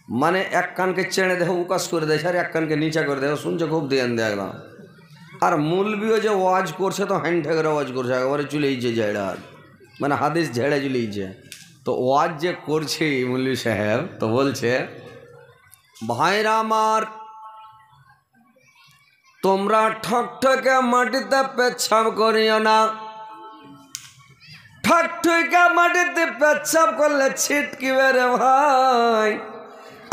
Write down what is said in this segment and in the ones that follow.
মানে এক কানকে চেড়ে দেখো উকাশ করে দেয় আর এক কানকে নিচা করে দেখো, শুনছে খুব ধ্যান দেয় একদম। আর মূলবিও যে ওয়াজ করছে তো হ্যান্ড ঠেকের ওয়াজ করছে, একেবারে চলেইছে ঝেড়া, মানে হাদিস ঝেড়ে চলেইছে। তো ওয়াজ যে করছে মৌলভী সাহেব, তো বলছে ভাইরা আমার, তোমরা ঠকঠকে মাটিতে পেচ্ছাপ করিও না। ঠকঠকে মাটিতে পেচ্ছাপ করলে ছিটকিবে রে ভাই।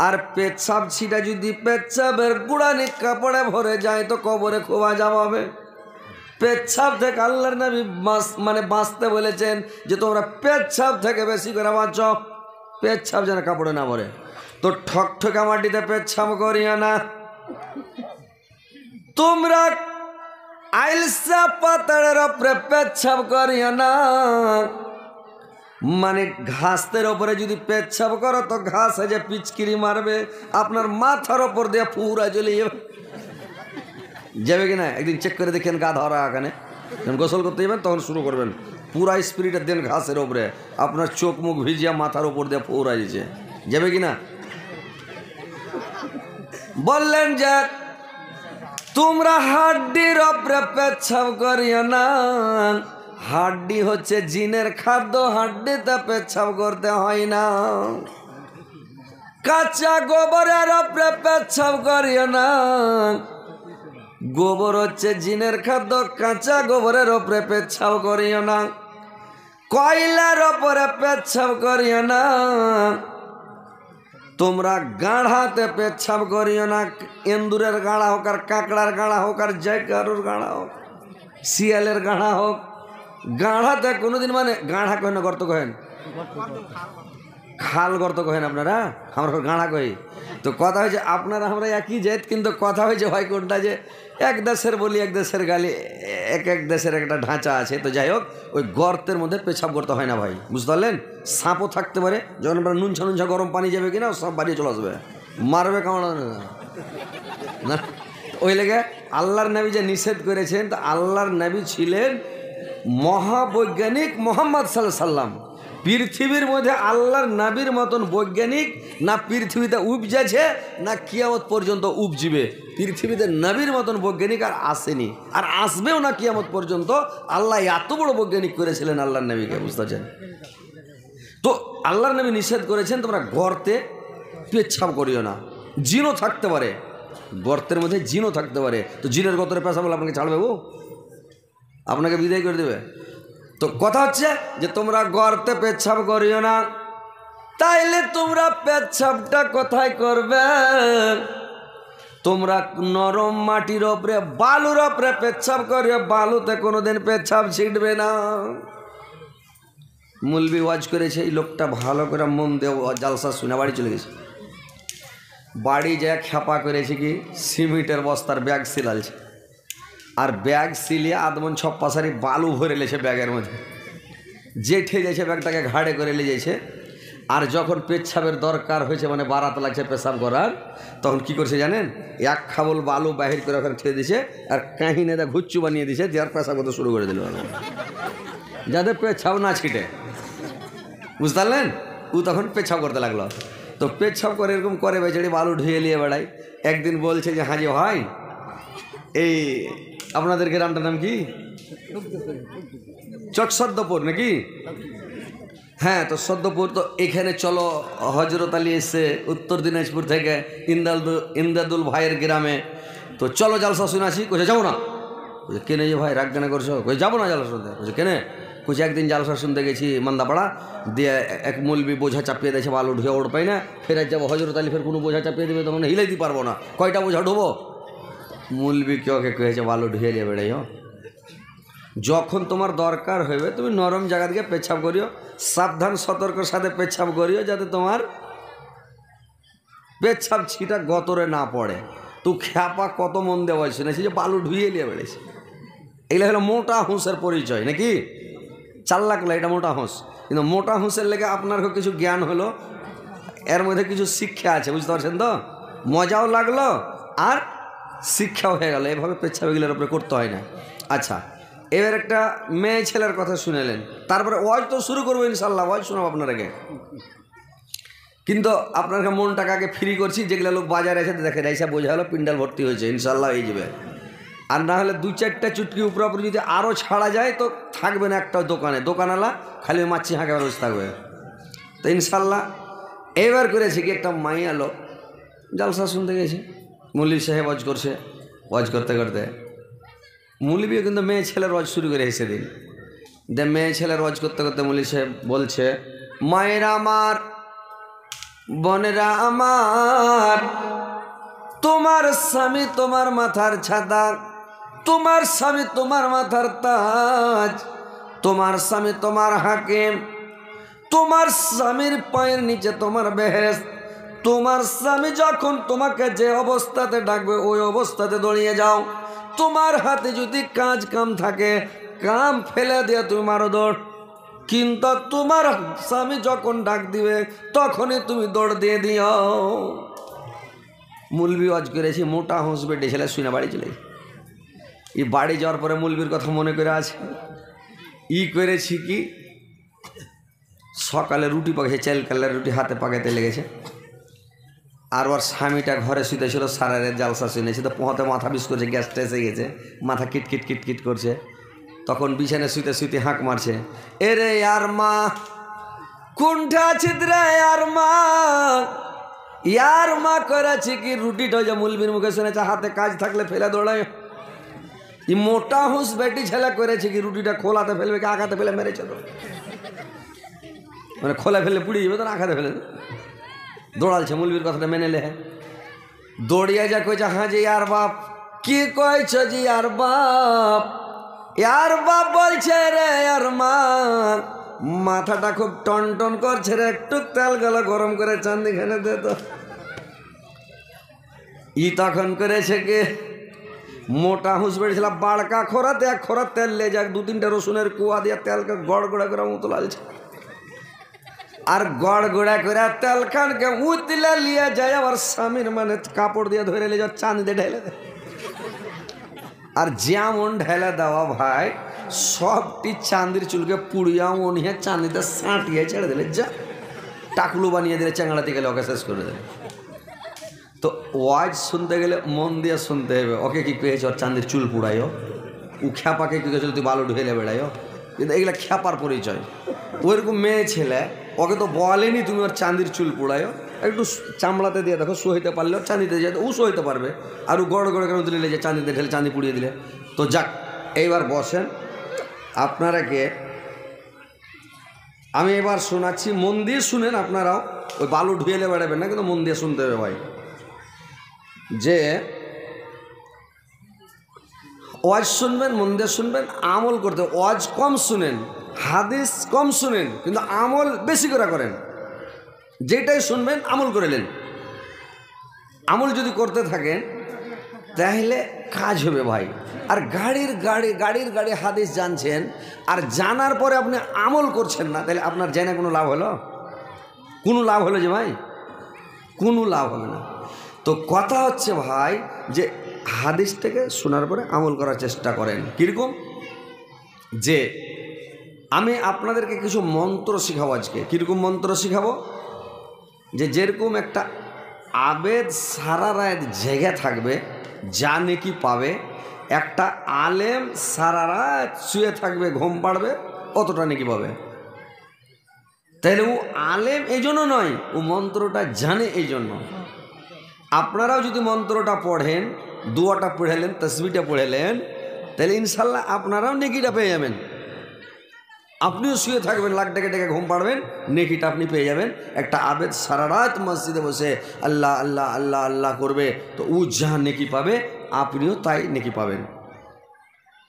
আর পেচ্ছাপ ছিটা যদি পেচ্ছাপের গুড়ানি কাপড়ে ভরে যায় তো কবরে খোয়া যাবে। পেচ্ছাপ থেকে আল্লাহর নবী মানে বাঁচতে বলেছেন যে তোমরা পেচ্ছাপ থেকে বেশি করে বাঁচো, পেচ্ছাপ যেন কাপড়ে না ভরে। তো ঠকঠকা মাটিতে পেচ্ছাপ করিও না। তোমরা আইলসা পাতাড়ের ওপরে পেচ্ছাপ করিও না। মানে ঘাসের ওপরে যদি পেচ্ছাপ করো তো ঘাস যে পিচকিরি মারবে, আপনার মাথার ওপর দিয়ে পুরা জ্বলে যাবে। যাবে কিনা একদিন চেক করে দেখেন, গা ধরা এখানে যখন গোসল করতে যাবেন তখন শুরু করবেন, পুরা স্পিরিটের দেন ঘাসের ওপরে, আপনার চোখ মুখ ভিজিয়া মাথার ওপর দিয়ে পুরা দিয়েছে। যাবে কিনা? বললেন যে তোমরা হাড্ডির ওপরে পেচ্ছাপ করিও না। হাড্ডি হচ্ছে জিনের খাদ্য, হাড্ডিতে পেচ্ছাপ করতে হয় না। কাঁচা গোবরের ওপরে পেচ্ছাপ করিও না। গোবর হচ্ছে জিনের খাদ্য, কাঁচা গোবরের ওপরে পেচ্ছাপ করিও না। কয়লার ওপরে পেচ্ছাপ করিও না। তোমরা গাঢ়াতে পেচ্ছাপ করিও না। এন্দুরের গাড়া হোক আর কাঁকড়ার গাড়া হোক আর যে কারোর গাড়া হোক, শিয়ালের গাড়া হোক, গাঢ়াতে কোনোদিন, মানে গাঢ়া কহেন না গর্ত কহেন, খাল গর্ত কহেন আপনারা, আমরা গাঁড়া কহি। তো কথা হয়েছে আপনারা আমরা একই জাত, কিন্তু কথা হয়েছে ভাই কোনটা যে এক দেশের বলি এক দেশের গালি, এক এক দেশের একটা ঢাঁচা আছে। তো যাই হোক, ওই গর্তের মধ্যে পেছাব করতে হয় না ভাই, বুঝতে পারলেন? সাপও থাকতে পারে, যখন আপনার নুনছা নুনছা গরম পানি যাবে কিনা সব বাড়িয়ে চলে আসবে, মারবে কামড় না। ওই লেগে আল্লাহর নবী যে নিষেধ করেছেন, তো আল্লাহর নবী ছিলেন মহাবৈজ্ঞানিক মোহাম্মদ সাল্লাল্লাহু আলাইহি সাল্লাম। পৃথিবীর মধ্যে আল্লাহর নবীর মতন বৈজ্ঞানিক না পৃথিবীতে উপজেছে না কিয়ামত পর্যন্ত উপজিবে। পৃথিবীতে নবীর মতন বৈজ্ঞানিক আর আসেনি, আর আসবেও না কিয়ামত পর্যন্ত। আল্লাহ এত বড় বৈজ্ঞানিক করেছিলেন আল্লাহর নবীকে, বুঝতে পারছেন? তো আল্লাহর নবী নিষেধ করেছেন তোমরা গর্তে পেচ্ছাপ করিও না। জিনও থাকতে পারে গর্তের মধ্যে, জিনও থাকতে পারে। তো জিনের গর্তের পেশাব বলে আপনাকে ছাড়বে, ও আপনাকে বিদায় করে দেবে। তো কথা হচ্ছে যে তোমরা গর্তে পেচ্ছাপ করিও না। তাইলে তোমরা পেচ্ছাপটা কোথায় করবে? তোমরা নরম মাটির ওপরে, বালুর ওপরে পেচ্ছাপ করিও, বালুতে কোনোদিন পেচ্ছাপ ছিটবে না। মুলবি ওয়াজ করেছে, এই লোকটা ভালো করে মন দিয়ে জালসা শুনে বাড়ি চলে গেছে। বাড়ি যা খেপা করেছে কি, সিমেন্টের বস্তার ব্যাগ সিলালছে, আর ব্যাগ সিলিয়ে আদমন ছপ্পাশারি বালু ভরে লেছে ব্যাগের মধ্যে, জেঠে যাইছে ব্যাগটাকে ঘাড়ে করে নিয়ে যাইছে। আর যখন পেচ্ছাপের দরকার হয়েছে, মানে বারাত লাগছে পেশাব করার, তখন কি করছে জানেন? এক খাবল বালু বাহির করে ওখানে ঠেলে দিছে, আর কাহিনে দা ঘুচ্চু বানিয়ে দিছে, দেওয়ার পেশাব করতে শুরু করে দিল, যাতে পেচ্ছাপ না ছিটে, বুঝতে পারলেন? ও তখন পেচ্ছাপ করতে লাগলো। তো পেচ্ছাপ করে এরকম করে বেচারি বালু ধুয়ে নিয়ে বেড়ায়। একদিন বলছে যে হাজি ভাই, এই আপনাদের গ্রামটার নাম কি? চটসদ্দপুর নাকি? হ্যাঁ, তো সদ্দপুর। তো এখানে চলো, হজরত আলী এসে উত্তর দিনাজপুর থেকে ইমদাদুল ভাইয়ের গ্রামে, তো চলো জালসা শুনে আসি। কোথায় যাবো না? কেনে যে ভাই রাগ কেন করছো? কই যাবো না জালসা শুনতে। বলছে কেনে? কুছে একদিন জালসা শুনতে গেছি মান্দাপাড়া, দিয়ে এক মৌলবি বোঝা চাপিয়ে দিয়েছে, বালু ঢুয়ে ওড় পাই না, ফের যাবো হজরত আলী, ফের কোনো বোঝা চাপিয়ে দেবে, তখন হিলাই দিতে পারবো না, কয়টা বোঝা ঢুবো? মৌলবি কেউকে কয়েছে বালু ঢুয়ে নিয়ে বেড়াই। যখন তোমার দরকার হইবে তুমি নরম জায়গা থেকে পেচ্ছাপ করিও, সাবধান সতর্কের সাথে পেচ্ছাপ করিও, যাতে তোমার পেচ্ছাপ ছিটা গতরে না পড়ে। তো খ্যাপা কত মন দেওয়া শুনেছি যে বালু ধুয়ে নিয়ে বেড়েছে। এগুলো হলো মোটা হুঁসের পরিচয় নাকি? চাল্লাকলা, এটা মোটা হুঁস। কিন্তু মোটা হুঁসের লেগে আপনার কিছু জ্ঞান হলো, এর মধ্যে কিছু শিক্ষা আছে, বুঝতে পারছেন তো? মজাও লাগলো আর শিক্ষাও হয়ে গেল। এভাবে পেচ্ছাপ এগুলোর উপরে করতে হয় না। আচ্ছা, এবার একটা মেয়ে ছেলের কথা শুনেলেন, তারপরে ওয়াজ তো শুরু করবো ইনশাল্লাহ, ওয়াজ শোনাবো আপনার আগে। কিন্তু আপনার মন টাকাকে ফ্রি করছি, যেগুলো লোক বাজারে এসে দেখেন এইসব বোঝা হলো পিন্ডাল ভর্তি হয়েছে, ইনশাল্লাহ হয়ে যাবে। আর না হলে 2-4টা চুটকি উপরে যদি আরও ছাড়া যায় তো থাকবে না একটা দোকানওয়ালা খালি মাছি হাঁকে রোজ থাকবে। তো ইনশাল্লাহ এবার করেছে কি, একটা মাইয়া লোক জালসা শুনতে গেছে, মৌলভী সাহেব ওয়াজ করছে, ওয়াজ করতে করতে মৌলভীও কিন্তু মেয়ে ছেলের ওয়াজ শুরু করে সেদিন। মেয়ে ছেলের ওয়াজ করতে করতে মৌলভী সাহেব বলছে, মায়েরা আমার, বোনেরা আমার, তোমার স্বামী তোমার মাথার ছাদা, তোমার স্বামী তোমার মাথার তাজ, তোমার স্বামী তোমার হাকিম, তোমার স্বামীর পায়ের নিচে তোমার বেহেশত। তোমার স্বামী যখন তোমাকে যে অবস্থাতে ডাকবে ওই অবস্থাতে দাঁড়িয়ে যাও। তোমার হাতে যদি কাম থাকে, কাম ফেলে দিয়ে তুমি মারো দৌড়, কিন্তু তোমার স্বামী যখন ডাক দিবে তখনই তুমি দৌড় দিয়ে দিও। মৌলভী ওয়াজ করেছি, মোটা হুঁস বেটে ছেলে শুনে বাড়ি চলে গেছে। এই বাড়ি যাওয়ার পরে মৌলভীর কথা মনে করে আছে, করেছি কি, সকালে রুটি পাকাছে, চাল কালের রুটি হাতে পাকাতে লেগেছে। আর ওর স্বামীটা ঘরে শুতেছিল, সারা রাত জালসা শুনেছে, তো পোহাতে মাথা বিষ করছে, গ্যাসটা এসে গেছে, মাথা কিটকিট কিটকিট করছে। তখন বিছানায় শুতে শুতে হাঁক মারছে, এরে আর মা কোনটা ছিদ্রে আর মা, ইয়ার মা করেছে কি, রুটিটা যে মৌলভীর মুখে শুনেছে, হাতে কাজ থাকলে ফেলে দৌড়ায়। এই মোটা হুঁস বেটি ছেলে করেছে কি, রুটিটা খোলাতে ফেলবে কি আঁকাতে ফেলে মেরেছে, তো মানে খোলা ফেলে পুড়িয়ে যাবে, তো আঁকাতে ফেলে দৌড়ালছে। মৌলভীর কথাটা মেনে লে, দৌড়িয়ে যা কইছে, হ্যাঁ জি আর বাপ, কি কইছ জি আর বাপ, আর বাপ বলছে রে আর মা, মাথাটা খুব টন টন করছে রে, একটু তেল গলা গরম করে চাঁদি খেলে দে তো। তখন করেছে কি, মোটা হুঁস বেড়েছিল, বাড়কা খোরাতে এক খোরা তেল লে যাক, 2-3টা রসুনের কুয়া দিয়ে তেলকে গড় গোড়া করে মতো লাগছে। আর গড় গোড়া করে তেল খানকে উতলে লিয়ে যায়, আবার স্বামীর মানে কাপড় দিয়ে ধরে নিয়ে যাওয়া, চাঁদিতে ঢেলে দেয়। আর যেমন ঢেলে দেওয়া ভাই, সবটি চাঁদির চুলকে পুড়িয়া নিয়ে চাঁদিতে সাঁটিয়ে ছেড়ে দিলে, যা টাকলু বানিয়ে দিলে, চ্যাংড়াতে গেলে ওকে শেষ করে দেবে। তো ওয়াজ শুনতে গেলে মন দিয়ে শুনতে হবে। ওকে কি পেয়েছ, ওর চাঁদির চুল পুড়াইও, ও খ্যাপাকে কি করেছিল, তুই বালু ঢেলে বেড়াইও, কিন্তু এগুলো খ্যাপার পরিচয়। ওইরকম মেয়ে ছেলে ওকে তো বলেনি তুমি ওর চাঁদির চুল পুড়াইও, একটু চামড়াতে দিয়ে দেখো, সইতে পারলে ওর চাঁদিতে যেতে ও সইতে পারবে। আর ও গড় গড়ে কেন দিলে যে চাঁদিতে ঢেলে চাঁদি পুড়িয়ে দিলে। তো যাক, এইবার বসেন আপনারা, কে আমি এবার শোনাচ্ছি, মন দিয়ে শুনেন আপনারাও, ওই বালু ঢুয়েলে বেড়াবেন না, কিন্তু মন দিয়ে শুনতে হবে ভাই। যে ওয়াজ শুনবেন, মন দিয়ে শুনবেন, আমল করতে, ওয়াজ কম শুনেন, হাদিস কম শুনেন, কিন্তু আমল বেশি করে করেন। যেটাই শুনবেন আমল করেলেন, আমল যদি করতে থাকেন তাহলে কাজ হবে ভাই। আর গাড়ির গাড়ি হাদিস জানছেন, আর জানার পরে আপনি আমল করছেন না, তাহলে আপনার জেনে কোনো লাভ হলো? কোনো লাভ হলো যে ভাই? কোনো লাভ হবে না। তো কথা হচ্ছে ভাই, যে হাদিস থেকে শোনার পরে আমল করার চেষ্টা করেন। কীরকম? যে আমি আপনাদেরকে কিছু মন্ত্র শিখাবো আজকে। কীরকম মন্ত্র শিখাবো? যে যেরকম একটা আবেদ সারা রাত জেগে থাকবে, যা নেকি পাবে, একটা আলেম সারা রাত শুয়ে থাকবে, ঘুম পাড়বে, অতটা নেকি পাবে। তাহলে ও আলেম এই জন্য নয়, ও মন্ত্রটা জানে এই জন্য। আপনারাও যদি মন্ত্রটা পড়েন, দুয়াটা পড়েলেন, তসবিটা পড়েলেন, তাহলে ইনশাল্লাহ আপনারাও নেকিটা পেয়ে যাবেন। আপনিও শুয়ে থাকবেন, লাখ ডেকে ডেকে ঘুম পাড়বেন, নেকিটা আপনি পেয়ে যাবেন। একটা আবেদ সারা রাত মসজিদে বসে আল্লাহ আল্লাহ আল্লাহ আল্লাহ করবে, তো ও যা নেকি পাবে আপনিও তাই নেকি পাবেন।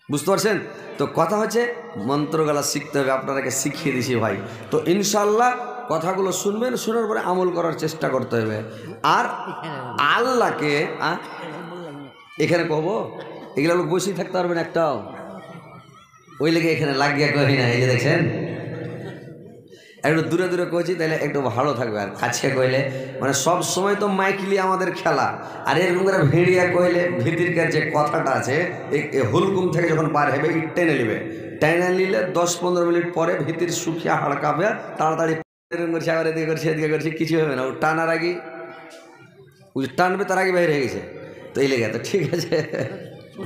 বুঝতে পারছেন? তো কথা হচ্ছে মন্ত্রগুলা শিখতে হবে, আপনারাকে শিখিয়ে দিছি ভাই। তো ইনশাল্লাহ কথাগুলো শুনবেন, শোনার পরে আমল করার চেষ্টা করতে হবে। আর আল্লাহকে এখানে কহব, এগুলো লোক বসেই থাকতে পারবেন একটাও, ওই লেগে এখানে লাগিয়ে করি না। এই যে দেখছেন, একটু দূরে দূরে কইছি, তাহলে একটু ভালো থাকবে। আর কাছে কইলে মানে সব সময় তো মাইকলি আমাদের খেলা, আর এরকম করে ভেড়িয়া কইলে ভিতরকার যে কথাটা আছে, এই হুলকুম থেকে যখন পার হবে টেনে নিবে, টেনে নিলে 10-15 মিনিট পরে ভিতর শুকিয়ে হাড়কাবে, তাড়াতাড়ি এরকম করছে, আবার এদিকে করছে, এদিকে করছে, কিছু হবে না। ও টানার আগে ও টানবে, তার আগে বাইরে হয়ে গেছে। তো এই লেগে তো ঠিক আছে,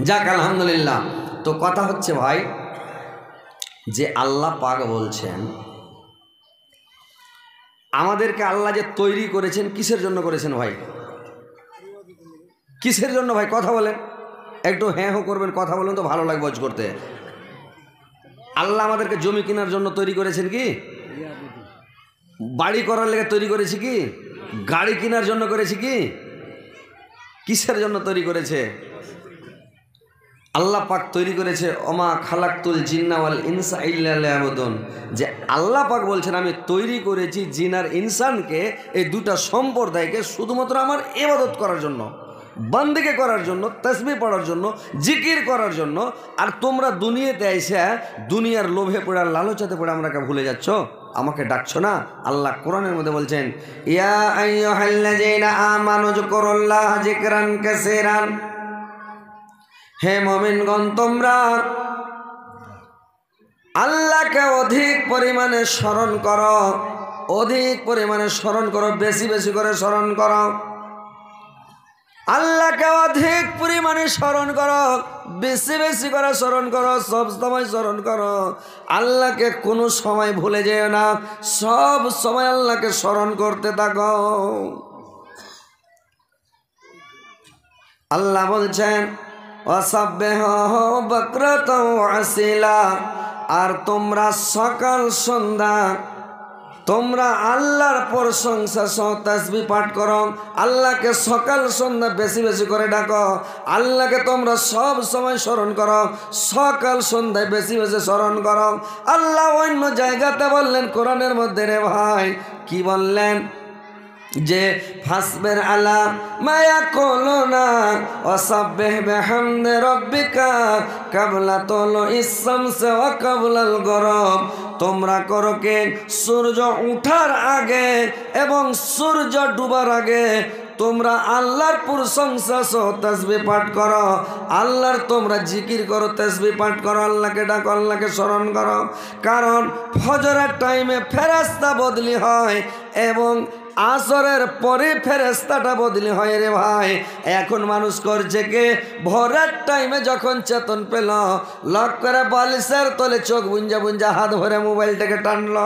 যাক আলহামদুলিল্লাহ। তো কথা হচ্ছে ভাই যে আল্লাহ পাক বলছেন আমাদেরকে আল্লাহ যে তৈরি করেছেন, কিসের জন্য করেছেন ভাই? কিসের জন্য ভাই? কথা বলেন, একটু হ্যাঁ হো করবেন, কথা বলেন তো ভালো লাগবে ওয়াজ করতে। আল্লাহ আমাদেরকে জমি কেনার জন্য তৈরি করেছেন কি? বাড়ি করার লেগে তৈরি করেছি কি? গাড়ি কেনার জন্য করেছি কি? কিসের জন্য তৈরি করেছে? আল্লাহ পাক তৈরি করেছে ওমা খালাকতুল জিন্না ওয়াল ইনসা ইল্লা লিয়াবুদুন, যে আল্লাহ পাক বলছেন আমি তৈরি করেছি জিন আর ইনসানকে, এই দুটা সম্প্রদায়কে শুধুমাত্র আমার ইবাদত করার জন্য, বান্দিকে করার জন্য, তাসবিহ পড়ার জন্য, জিকির করার জন্য। আর তোমরা দুনিয়াতে আইসা দুনিয়ার লোভে পড়ে আর লালচাতে পড়ে আমরাকে ভুলে যাচ্ছ, আমাকে ডাকছো না। আল্লাহ কোরআনের মধ্যে বলছেন ইয়া আইয়ুহাল্লাযীনা আমানু যকুরুল্লাহ যিকরান কাসীরান, হে মুমিনগণ তোমরা আল্লাহকে অধিক পরিমাণে স্মরণ করো, অধিক পরিমাণে স্মরণ করো, বেশি বেশি করে স্মরণ করো। আল্লাহকে অধিক পরিমাণে স্মরণ করো, বেশি বেশি করে স্মরণ করো, সব সময় স্মরণ করো। আল্লাহকে কোনো সময় ভুলে যেও না, সব সময় আল্লাহকে স্মরণ করতে থাকো। আল্লাহ বলছেন ওয়াসাব্বিহু বুকরাতাও ওয়া আসিলা, আর তোমরা সকাল সন্ধ্যা তোমরা আল্লাহর প্রশংসা সহ তাসবিহ পাঠ করো। আল্লাহকে সকাল সন্ধ্যা বেশি বেশি করে ডাকো, আল্লাহকে তোমরা সব সময় স্মরণ করো, সকাল সন্ধ্যায় বেশি বেশি স্মরণ করো। আল্লাহ অন্য জায়গাতে বললেন কোরআনের মধ্যে রে ভাই, কি বললেন? যে ফাসবির আলা মা ইয়াকুলুনা ওয়াসাব্বিহ বিহামদি রাব্বিকা ক্বাবলা তুলুইস শামসি ওয়া ক্বাবলাল গরব। তোমরা করো কে সূর্য ওঠার আগে এবং সূর্য ডুবার আগে তোমরা আল্লাহর প্রশংসা সহ তাসবিহ পাঠ করো, আল্লাহর তোমরা জিকির করো, তাসবিহ পাঠ করো, আল্লাহকে ডাকো, আল্লাহকে স্মরণ করো। কারণ ফজরের টাইমে ফেরেশতা বদলি হয় এবং আসরের পরে ফেরেশতাটা বদলি হয় রে ভাই। এখন মানুষ করছে কে, ভোরের টাইমে যখন চেতন পেল, লক করে বালিশের তলে চোখ বুঞ্জা বুঞ্জা হাত ভরে মোবাইলটাকে টানল,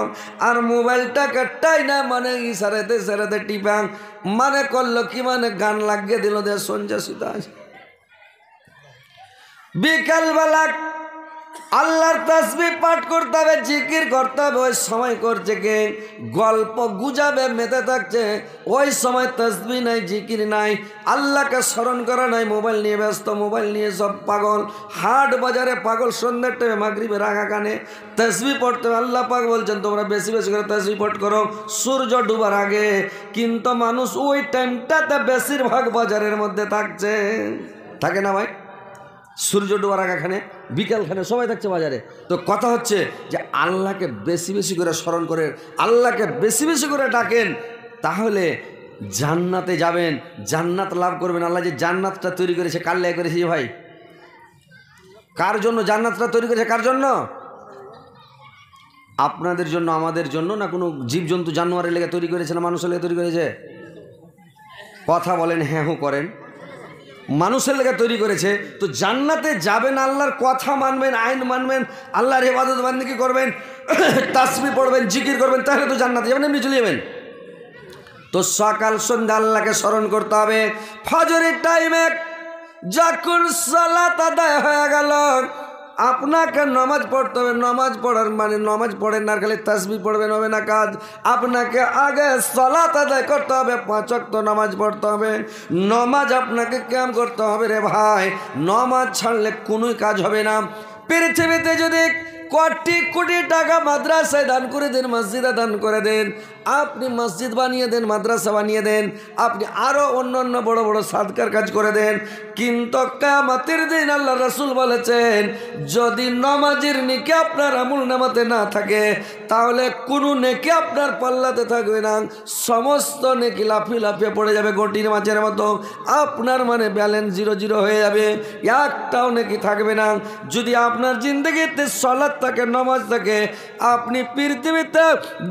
আর মোবাইলটাকে টাইনা মানে ইশারাতে ইশারাতে টিপাং মানে করলো কি, মানে গান লাগিয়ে দিল, দিয়ে সঞ্জা সুতা। বিকালবেলা আল্লাহর তাসবিহ পাঠ করতে হবে, জিকির করতে হবে, ওই সময় করছে কে গল্প গুজাবে মেতে থাকছে, ওই সময় তাসবিহ নাই, জিকির নাই, আল্লাহকে স্মরণ করা নাই, মোবাইল নিয়ে ব্যস্ত, মোবাইল নিয়ে সব পাগল, হাট বাজারে পাগল, সন্ধ্যার টাইমে মাগরিবের আগা কানে তাসবিহ পড়তে হবে। আল্লাহ পাক বলছেন তোমরা বেশি বেশি করে তাসবিহ পাঠ করো সূর্য ডুবার আগে, কিন্তু মানুষ ওই টাইমটাতে বেশিরভাগ বাজারের মধ্যে থাকছে, থাকে না ভাই? সূর্য ডোবার আগাখানে বিকালখানে সবাই থাকছে বাজারে। তো কথা হচ্ছে যে আল্লাহকে বেশি বেশি করে স্মরণ করে, আল্লাহকে বেশি বেশি করে ডাকেন, তাহলে জান্নাতে যাবেন, জান্নাত লাভ করবেন। আল্লাহ যে জান্নাতটা তৈরি করেছে কার লেগে করেছে ভাই? কার জন্য জান্নাতটা তৈরি করেছে? কার জন্য? আপনাদের জন্য, আমাদের জন্য না কোনো জীবজন্তু জানোয়ারের লেগে তৈরি করেছে, না মানুষের লেগে তৈরি করেছে? কথা বলেন, হ্যাঁ হু করেন। মানুষের লেগে তৈরি করেছে। তো জান্নাতে যাবেন, আল্লাহর কথা মানবেন, আইন মানবেন, আল্লাহর ইবাদত বান্দিগি করবেন, তাসবিহ পড়বেন, জিকির করবেন, তাহলে তো জান্নাতে যাবেন, এমনি চলে যাবেন। তো সকাল সন্ধ্যা আল্লাহকে স্মরণ করতে হবে। ফজরের টাইমে যখন সালাত আদায় হয়ে গেল, আপনাকে নামাজ পড়তে হবে। নামাজ পড়ার মানে নামাজ পড়েন না, খালি তাসবিহ পড়বেন হবে না কাজ। আপনাকে আগে সালাত আদায় করতে হবে, 5 ওয়াক্ত নামাজ পড়তে হবে। নামাজ আপনাকে কেমন করতে হবে রে ভাই? নামাজ ছাড়লে কোনোই কাজ হবে না। পৃথিবীতে যদি কোটি কোটি টাকা মাদ্রাসায় দান করে দেন, মসজিদে দান করে দেন, আপনি মসজিদ বানিয়ে দেন, মাদ্রাসা বানিয়ে দেন, আপনি আরও অন্য বড় বড় সাদকার কাজ করে দেন, কিন্তু কিয়ামতের দিন আল্লাহ রাসূল বলেছেন যদি নামাজের নেকি আপনার আমল নামাতে না থাকে, তাহলে কোনো নেকি আপনার পাল্লাতে থাকবে না। সমস্ত নেকি লাফিয়ে লাফিয়ে পড়ে যাবে গটির মাছের মতো। আপনার মানে ব্যালেন্স 0 হয়ে যাবে, একটাও নেকি থাকবে না। যদি আপনার জিন্দগিতে সালাত থাকে, নামাজ থাকে, আপনি পৃথিবীতে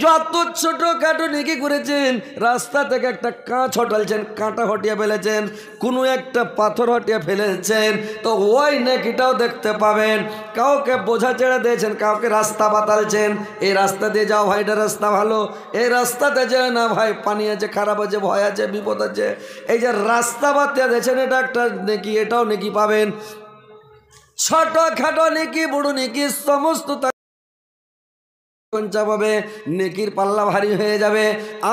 যত ছোট ছোটোখাটো নেকি করেছেন, রাস্তা থেকে একটা কাঁচ হটালছেন, কাঁটা হটিয়ে ফেলেছেন, কোনো একটা পাথর হটিয়ে ফেলেছেন, তো ওই নেকিটাও দেখতে পাবেন। কাউকে বোঝা ছেড়ে দিয়েছেন, কাউকে রাস্তা বাতালছেন, এই রাস্তা দিয়ে যাও ভাই, এটা রাস্তা ভালো, এই রাস্তাতে যায় না ভাই, পানি আছে, খারাপ আছে, ভয় আছে, বিপদ আছে, এই যে রাস্তা বাতিয়ে দিয়েছেন, এটা একটা নেকি, এটাও নেকি পাবেন। ছোটখাটো নেকি বড় নেকি সমস্ত পাবে, নেকির পাল্লা ভারী হয়ে যাবে,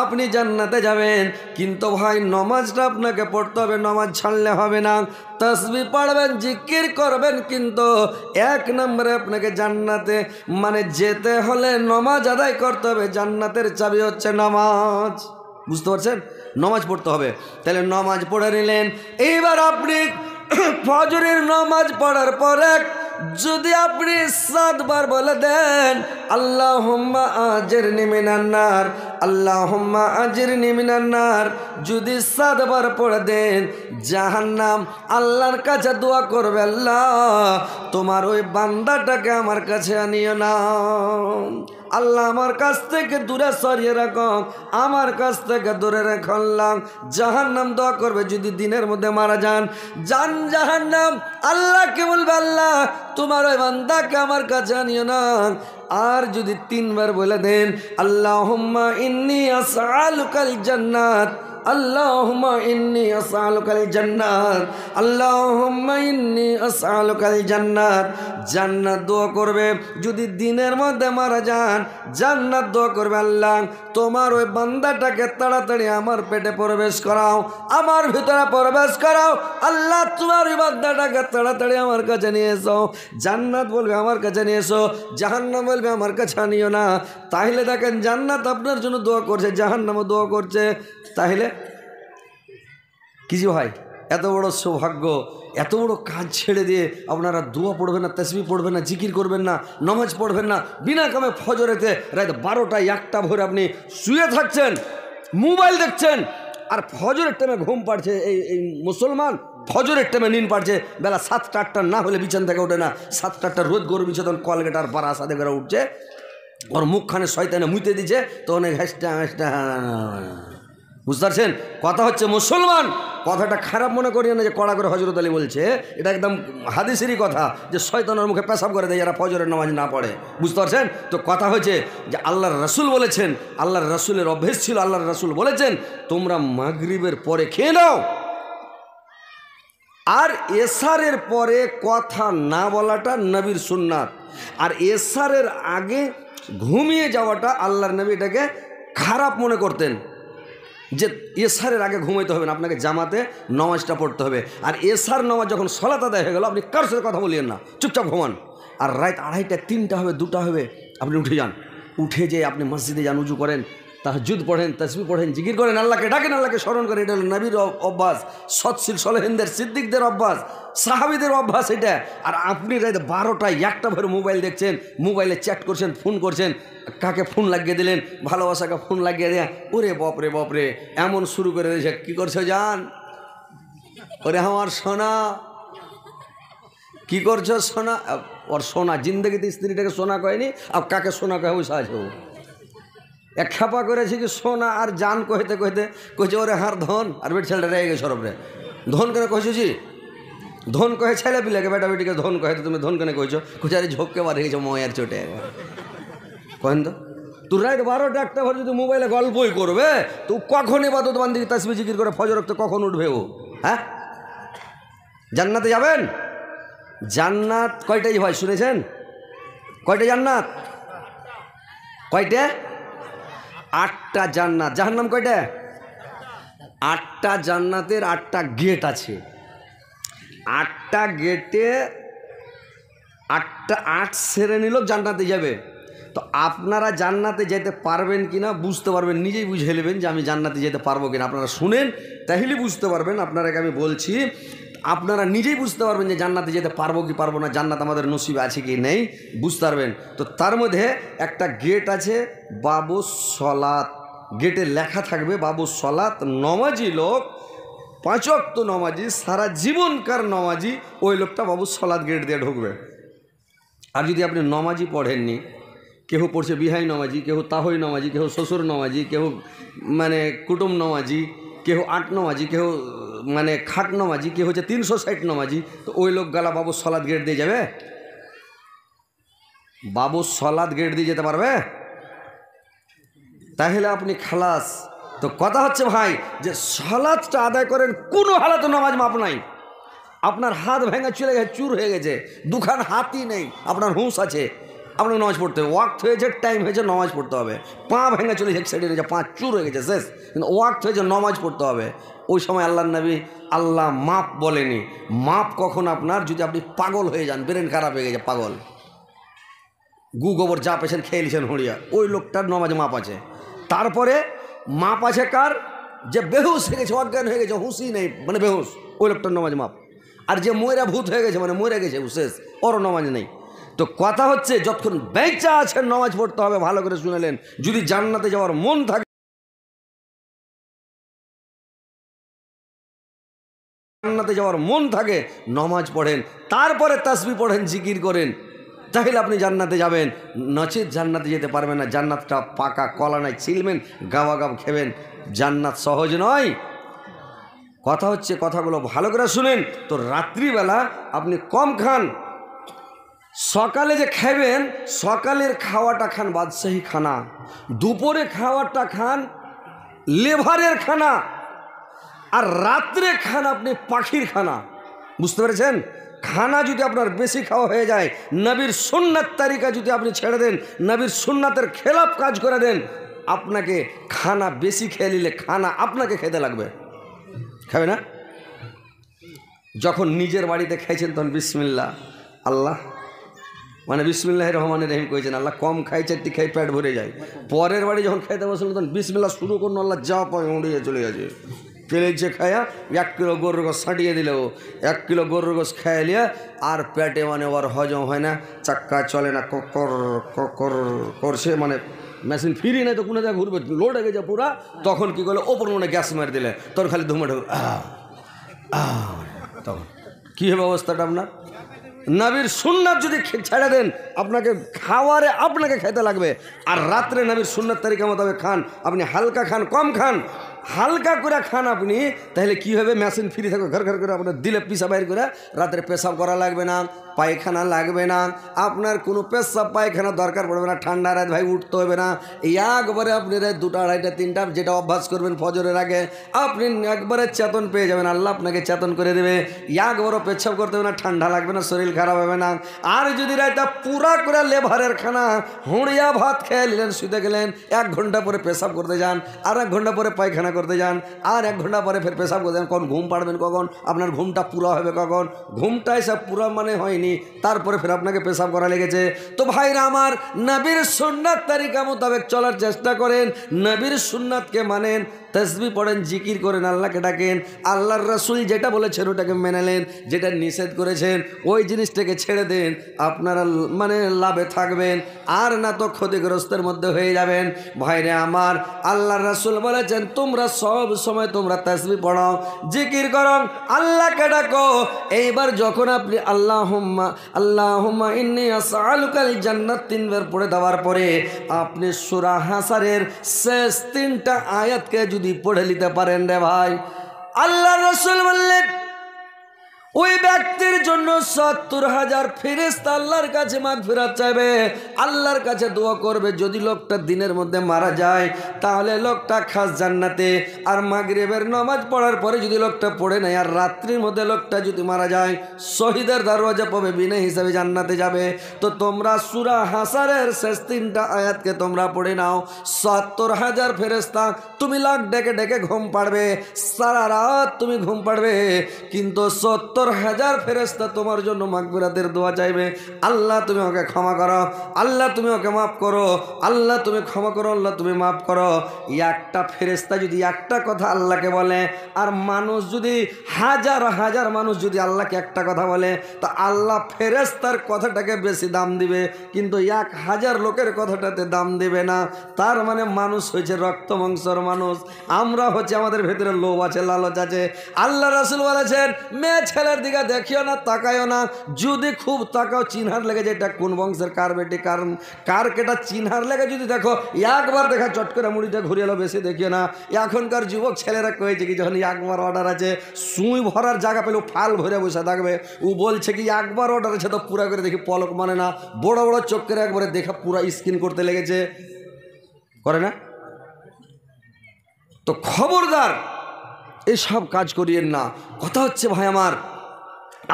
আপনি জান্নাতে যাবেন। কিন্তু ভাই নমাজটা আপনাকে পড়তে হবে, নমাজ ছাড়লে হবে না। তাসবিহ পড়বেন, জিকির করবেন, কিন্তু এক নম্বরে আপনাকে জান্নাতে মানে যেতে হলে নমাজ আদায় করতে হবে। জান্নাতের চাবি হচ্ছে নামাজ, বুঝতে পারছেন? নমাজ পড়তে হবে। তাহলে নমাজ পড়ে নিলেন, এইবার আপনি ফজরের নমাজ পড়ার পরে যদি আপনি 7 বার বলে দেন আল্লাহুম্মা আজিরনি মিনান নার, আল্লাহুম্মা আজিরনি মিনান নার, যদি 7 বার পড়ে দেন, জাহান্নাম আল্লাহর কাছে দোয়া করবে, আল্লাহ তোমার ওই বান্দাটাকে আমার কাছে আনিও না, আল্লাহ আমার কাছ থেকে দূরে সরিয়ে রাখো, আমার কাছ থেকে দূরে রাখলাম। জাহান্নাম দোয়া করবে যদি দিনের মধ্যে মারা যান, জাহান্নাম আল্লাহকে বলবে, আল্লাহ তোমার ওই বান্দাকে আমার কাছে আনিও না। আর যদি 3 বার বলে দেন আল্লাহুম্মা ইন্নী আসআলুকাল জান্নাত, আল্লাহুম্মা ইন্নী আসআলুকাল জান্নাত, আল্লাহুম্মা ইন্নী আসআলুকাল জান্নাত, জান্নাত দোয়া করবে। যদি দিনের মধ্যে মারা যান, জান্নাত দোয়া করবে, আল্লাহ তোমার ওই বান্দাটাকে তাড়াতাড়ি আমার পেটে প্রবেশ করাও, আমার ভিতরে প্রবেশ করাও, আল্লাহ তোমার ওই বান্দাটাকে তাড়াতাড়ি আমার কাছে নিয়ে এসো। জান্নাত বলবে আমার কাছে নিয়ে এসো, জাহান্নাম বলবে আমার কাছে আনিও না। তাহলে দেখেন জান্নাত আপনার জন্য দোয়া করছে, জাহান্নামও দোয়া করছে। তাহলে কিছু হয়, এত বড় সৌভাগ্য, এত বড় কাজ ছেড়ে দিয়ে আপনারা দোয়া পড়বেন না, তাসবিহ পড়বেন না, জিকির করবেন না, নামাজ পড়বেন না, বিনা কামে ফজরেতে রাত 12টা 1টা ভোরে আপনি শুয়ে থাকছেন, মোবাইল দেখছেন, আর ফজরের টাইমে ঘুম পাড়ছে। এই মুসলমান ফজরের টাইমে নিন পাড়ছে, বেলা 7টা 8টা না হলে বিছান থেকে ওঠে না, 7টা 8টা রোদ গরু বিছে, তখন কলগেট আর বারাসা দেখে উঠছে, ওর মুখখানে শয়তানে মুইতে দিচ্ছে, তো অনেক হ্যাসটা হ্যাসটা, বুঝতে পারছেন? কথা হচ্ছে মুসলমান, কথাটা খারাপ মনে করিও না যে কড়া করে হযরত আলী বলছে, এটা একদম হাদিসেরই কথা, যে শয়তানের মুখে পেশাব করে দেয় যারা ফজরের নামাজ না পড়ে, বুঝতে পারছেন? তো কথা হচ্ছে যে আল্লাহর রাসূল বলেছেন, আল্লাহর রাসূলের অভ্যেস ছিল, আল্লাহর রাসূল বলেছেন তোমরা মাগরিবের পরে খেয়ে নাও, আর এশারের পরে কথা না বলাটা নবীর সুন্নাত, আর এশারের আগে ঘুমিয়ে যাওয়াটা আল্লাহর নবী এটাকে খারাপ মনে করতেন, যে এশারের আগে ঘুমাইতে হবে না, আপনাকে জামাতে নামাজটা পড়তে হবে। আর এশার নামাজ যখন সালাত আদায় হয়ে গেল, আপনি কার সাথে কথা বলিয়েন না, চুপচাপ ঘুমান। আর রাত 2:30 3টা হবে, 2টা হবে, আপনি উঠে যান, উঠে যেয়ে আপনি মসজিদে যান, উজু করেন, তাহাজ্জুদ পড়েন, তাসবিহ পড়েন, জিকির করেন, আল্লাহকে ডাকেন, আল্লাহকে স্মরণ করেন। এটা হলো নবীর অভ্যাস, সৎশীল সলেহিনদের, সিদ্দিকদের অভ্যাস, সাহাবীদের অভ্যাস এটা। আর আপনি রাত 12টা 1টা ভরে মোবাইল দেখছেন, মোবাইলে চ্যাট করছেন, ফোন করছেন, কাকে ফোন লাগিয়ে দিলেন, ভালোবাসাকে ফোন লাগিয়ে দেয়া, ওরে বাপরে বাপরে এমন শুরু করে দিয়েছে, কী করছো জান, ওরে আমার সোনা, কী করছো সোনা, ওর সোনা, জিন্দগিতে স্ত্রীটাকে সোনা কয়নি, আর কাকে সোনা কয়ে বসে আছে, এক খেপা করেছি কি সোনা আর জান কইতে কইতে কইছে ওরে হার ধন, আর বেট ছেলেটা রেগে গেছে সরবরে, ধন কেন কইছি, ধন কহে ছেলে পিলাকে, বেটা বেটিকে ধন কহে, তো তুমি ধন কেন কইছো, কইছে আরে ঝোঁককে মারে গেছো ময়ার চোটে, কহেন তো তুই রাত 12টা 1টা ভর যদি মোবাইলে গল্পই করবে, তো কখন ইবাদত বান্দি তাসবিহ জিকির করে ফজর ওয়াক্তে কখন উঠবে ও? হ্যাঁ, জান্নাতে যাবেন? জান্নাত কয়টাই হয় শুনেছেন? কয়টা জান্নাত? কয়টা? 8টা জান্নাত। জাহান্নাম কয়টা? 8টা জান্নাতের 8টা গেট আছে। 8টা গেটে 8 শ্রেণী লোক জান্নাতে যাবে। তো আপনারা জান্নাতে যেতে পারবেন কিনা বুঝতে পারবেন, নিজেই বুঝে নেবেন যে আমি জান্নাতে যেতে পারবো কিনা। আপনারা শুনেন তাহলে বুঝতে পারবেন, আপনারাকে আমি বলছি, আপনারা নিজেই বুঝতে পারবেন যে জান্নাতে যেতে পারবো কি পারবো না, জান্নাত আমাদের নসিবে আছে কি নেই বুঝতে পারবেন। তো তার মধ্যে একটা গেট আছে বাবু সলাত, গেটে লেখা থাকবে বাবু সলাত, নমাজি লোক, 5 ওয়াক্ত নমাজি, সারা জীবনকার নমাজি, ওই লোকটা বাবু সলাত গেট দিয়ে ঢুকবে। আর যদি আপনি নমাজি পড়েননি, কেহ পড়ছে বিহাই নমাজি, কেহ তাহই নমাজি, কেহ শ্বশুর নমাজি, কেহ মানে কুটুম নমাজি, কেহ 8 নমাজি, কেহ মানে খাট নমাজি, কেহ হচ্ছে 360 নমাজি। তো ওই লোক গালা বাবু সলাদ গেট দিয়ে যাবে? বাবু সলাদ গেট দিয়ে যেতে পারবে? তাহলে আপনি খালাস। তো কথা হচ্ছে ভাই যে সলাদটা আদায় করেন, কোনো হালাতে নামাজ মাপ নাই। আপনার হাত ভেঙে চলে গেছে, চুর হয়ে গেছে, দুখান হাতই নেই, আপনার হুঁশ আছে, আপনাকে নামাজ পড়তে হবে। ওয়াক্ত হয়েছে, টাইম হয়েছে, নামাজ পড়তে হবে। পা ভেঙে চলে এক সাইডে রয়েছে, পা চুর হয়ে গেছে, শেষ। কিন্তু ওয়াক্ত হয়েছে, নামাজ পড়তে হবে। ওই সময় আল্লাহ নবী আল্লাহ মাপ বলেনি। মাপ কখন আপনার, যদি আপনি পাগল হয়ে যান, ব্রেন খারাপ হয়ে গেছে, পাগল, গু গোবর যা পেছেন খেয়ে নিছেন হড়িয়া, ওই লোকটার নামাজ মাপ আছে। তারপরে মাপ আছে কার? যে বেহুশ হয়ে গেছে, অজ্ঞান হয়ে গেছে, হুঁশই নেই, মানে বেহুশ, ওই লোকটার নামাজ মাপ। আর যে ময়রা ভূত হয়ে গেছে, মানে মরে গেছে, শেষ, ওরও নামাজ নেই। তো কথা হচ্ছে যতক্ষণ বেঁচে আছেন নামাজ পড়তে হবে। ভালো করে শুনেলেন, যদি জান্নাতে যাওয়ার মন থাকে, জান্নাতে যাওয়ার মন থাকে, নামাজ পড়েন, তারপরে তাসবিহ পড়েন, জিকির করেন, তাহলে আপনি জান্নাতে যাবেন। নচেত জান্নাতে যেতে পারবেন না। জান্নাতটা পাকা কলা নাই, ছিলবেন, গাওয়াগাব খেবেন। জান্নাত সহজ নয়। কথা হচ্ছে, কথাগুলো ভালো করে শুনেন। তো রাত্রিবেলা আপনি কম খান, সকালে যে খাবেন, সকালের খাওয়াটা খান বাদশাহী খানা, দুপুরে খাওয়াটা খান লেভারের খানা, আর রাত্রে খান আপনি পাখির খানা। বুঝতে পেরেছেন? খানা যদি আপনার বেশি খাওয়া হয়ে যায়, নবীর সুন্নাত তারিকা যদি আপনি ছেড়ে দেন, নবীর সুন্নাতের খেলাফ কাজ করে দেন, আপনাকে খানা বেশি খেয়ে নিলে খানা আপনাকে খেতে লাগবে, খাবে না? যখন নিজের বাড়িতে খাইছেন তখন বিসমিল্লাহ আল্লাহ, মানে বিসমিল্লাহ রহমানির রহিম করেছেন, আল্লাহ কম খাই, চারটি খাই, পেট ভরে যায়। পরের বাড়ি যখন খাইতে বসলেন তখন বিসমিল্লাহ শুরু করুন, আল্লাহ যা পায় উড়িয়ে চলে গেছে। পেলেছে খায়া 1 কিলো গরুর গোস ছাটিয়ে দিলে, ও 1 কিলো গরুর গোস খাইয়ে নিয়ে আর পেটে মানে ওর হজম হয় না, চাক্কা চলে না, ককর ককর করছে, মানে মেশিন ফিরি নাই তো কোনো জায়গায় ঘুরবে, লোড হয়ে গেছে পুরা। তখন কি করলে ওপর মনে গ্যাস মারি দিলে, তোর খালি ধুমে ঢুক, তখন কী হবে অবস্থাটা আপনার? নবীর সুন্নাত যদি ছেড়ে দেন, আপনাকে খাওয়ারে আপনাকে খেতে লাগবে। আর রাত্রে নবীর সুন্নাত তারিকা মোতাবেক খান, আপনি হালকা খান, কম খান, হালকা করে খান আপনি, তাহলে কি হবে? মেশিন ফ্রি থাকবে, ঘর ঘর করে আপনার দিলে পিসা বাইর করে রাত্রে পেশাব করা লাগবে না, পায়খানা লাগবে না, আপনার কোনো পেশাব পায়খানা দরকার পড়বে না। ঠান্ডা রাত ভাই উঠতে হবে না, একবারে আপনি রাত 2টা, 2:30, 3টা যেটা অভ্যাস করবেন ফজরের আগে, আপনি একবারে চেতন পেয়ে যাবেন, আল্লাহ আপনাকে চেতন করে দেবে। একবারও পেশাব করতে হবে না, ঠান্ডা লাগবে না, শরীর খারাপ হবে না। আর যদি রাতটা পুরা করে লেভারের খানা হুঁড়িয়া ভাত খেয়ে নিলেন, শুতে গেলেন, 1 ঘন্টা পরে পেশাব করতে যান, আর 1 ঘন্টা পরে পায়খানা করতে যান, আর 1 ঘন্টা পরে ফের পেশাব করতে যান, কখন ঘুম পাড়বেন, কখন আপনার ঘুমটা পুরো হবে, কখন ঘুমটাই সব পুরো মানে হয়নি, তারপরে ফের আপনাকে পেশাব করা লেগেছে। তো ভাইরা আমার, নবীর সুন্নাত তারিকা মোতাবেক চলার চেষ্টা করেন, নবীর সুন্নাতকে মানেন, তসবিহ পড়েন, জিকির করেন, আল্লাহকে ডাকেন, আল্লাহর রাসূল যেটা বলেছেন ওটাকে মেনে নেন, যেটা নিষেধ করেছেন ওই জিনিসটাকে ছেড়ে দেন, আপনারা মানে লাভে থাকবেন, আর না তো ক্ষতিগ্রস্তের মধ্যে হয়ে যাবেন। ভাইরে আমার, আল্লাহর রাসূল বলেছেন তোমরা সব সময় তোমরা তসবিহ পড়ো, জিকির করো, আল্লাহকে ডাকো। এইবার যখন আপনি আল্লাহুম্মা আল্লাহুম্মা ইন্নী আসআলুকাল জান্নাত 3 বার পড়ে দেওয়ার পরে আপনি সূরা হাসরের শেষ 3টা আয়াতকে যদি পড়ে নিতে পারেন রে ভাই, আল্লাহর রাসূল বললেন ওই ব্যক্তির জন্য 70,000 ফেরেশতা আল্লাহর কাছে মাগফিরাত চাইবে, আল্লাহর কাছে দোয়া করবে। যদি লোকটা দিনের মধ্যে মারা যায় তাহলে লোকটা খাস জান্নাতে, আর মাগরিবের নামাজ পড়ার পরে যদি লোকটা পড়ে নেয় আর রাত্রির মধ্যে লোকটা যদি মারা যায়, শহীদের দরজা পাবে, বিনা হিসাবে জান্নাতে যাবে। তো তোমরা সূরা হাসরের শেষ 3টা আয়াতকে তোমরা পড়ে নাও, 70,000 ফেরেশতা, তুমি লাখ ডেকে ডেকে ঘুম পাড়বে, সারা রাত তুমি ঘুম পাড়বে, কিন্তু 70,000 ফেরেশতা তোমার জন্য মাগফিরাতের দোয়া চাইবে। আল্লাহ তুমি ওকে ক্ষমা করো, আল্লাহ তুমি ওকে মাফ করো, আল্লাহ তুমি ক্ষমা করো, আল্লাহ তুমি মাফ করো। একটা ফেরেশতা যদি একটা কথা আল্লাহকে বলে, আর মানুষ যদি হাজার হাজার মানুষ যদি আল্লাহকে একটা কথা বলে, তো আল্লাহ ফেরেশতার কথাটাকে বেশি দাম দিবে, কিন্তু 1,000 লোকের কথাটাতে দাম দেবে না। তার মানে মানুষ হয়েছে রক্ত মাংসর মানুষ, আমরা হচ্ছে আমাদের ভেতরে লোভ আছে, লালচ আছে। আল্লাহ রাসূল বলেছেন, মেয়ে ছেলেরা ছেলের দিকে দেখিও না, তাকায়ও না। যদি খুব তাকাও চিনহার লেগে যে এটা কোন বংশের, কার বেটি, কার কেটা চিনহার লেগে যদি দেখো, একবার দেখা চট করে মুড়িটা ঘুরিয়ে এলো, বেশি দেখিও না। এখনকার যুবক ছেলেরা কয়েছে কি যখন একবার অর্ডার আছে, সুই ভরার জায়গা পেলেও ফাল ভরে বসে থাকবে। ও বলছে কি একবার অর্ডার আছে তো পুরা করে দেখি, পলক মানে না, বড় বড় চোখ করে একবারে দেখা পুরা স্ক্রিন করতে লেগেছে, করে না? তো খবরদার এসব কাজ করিয়েন না। কথা হচ্ছে ভাই আমার,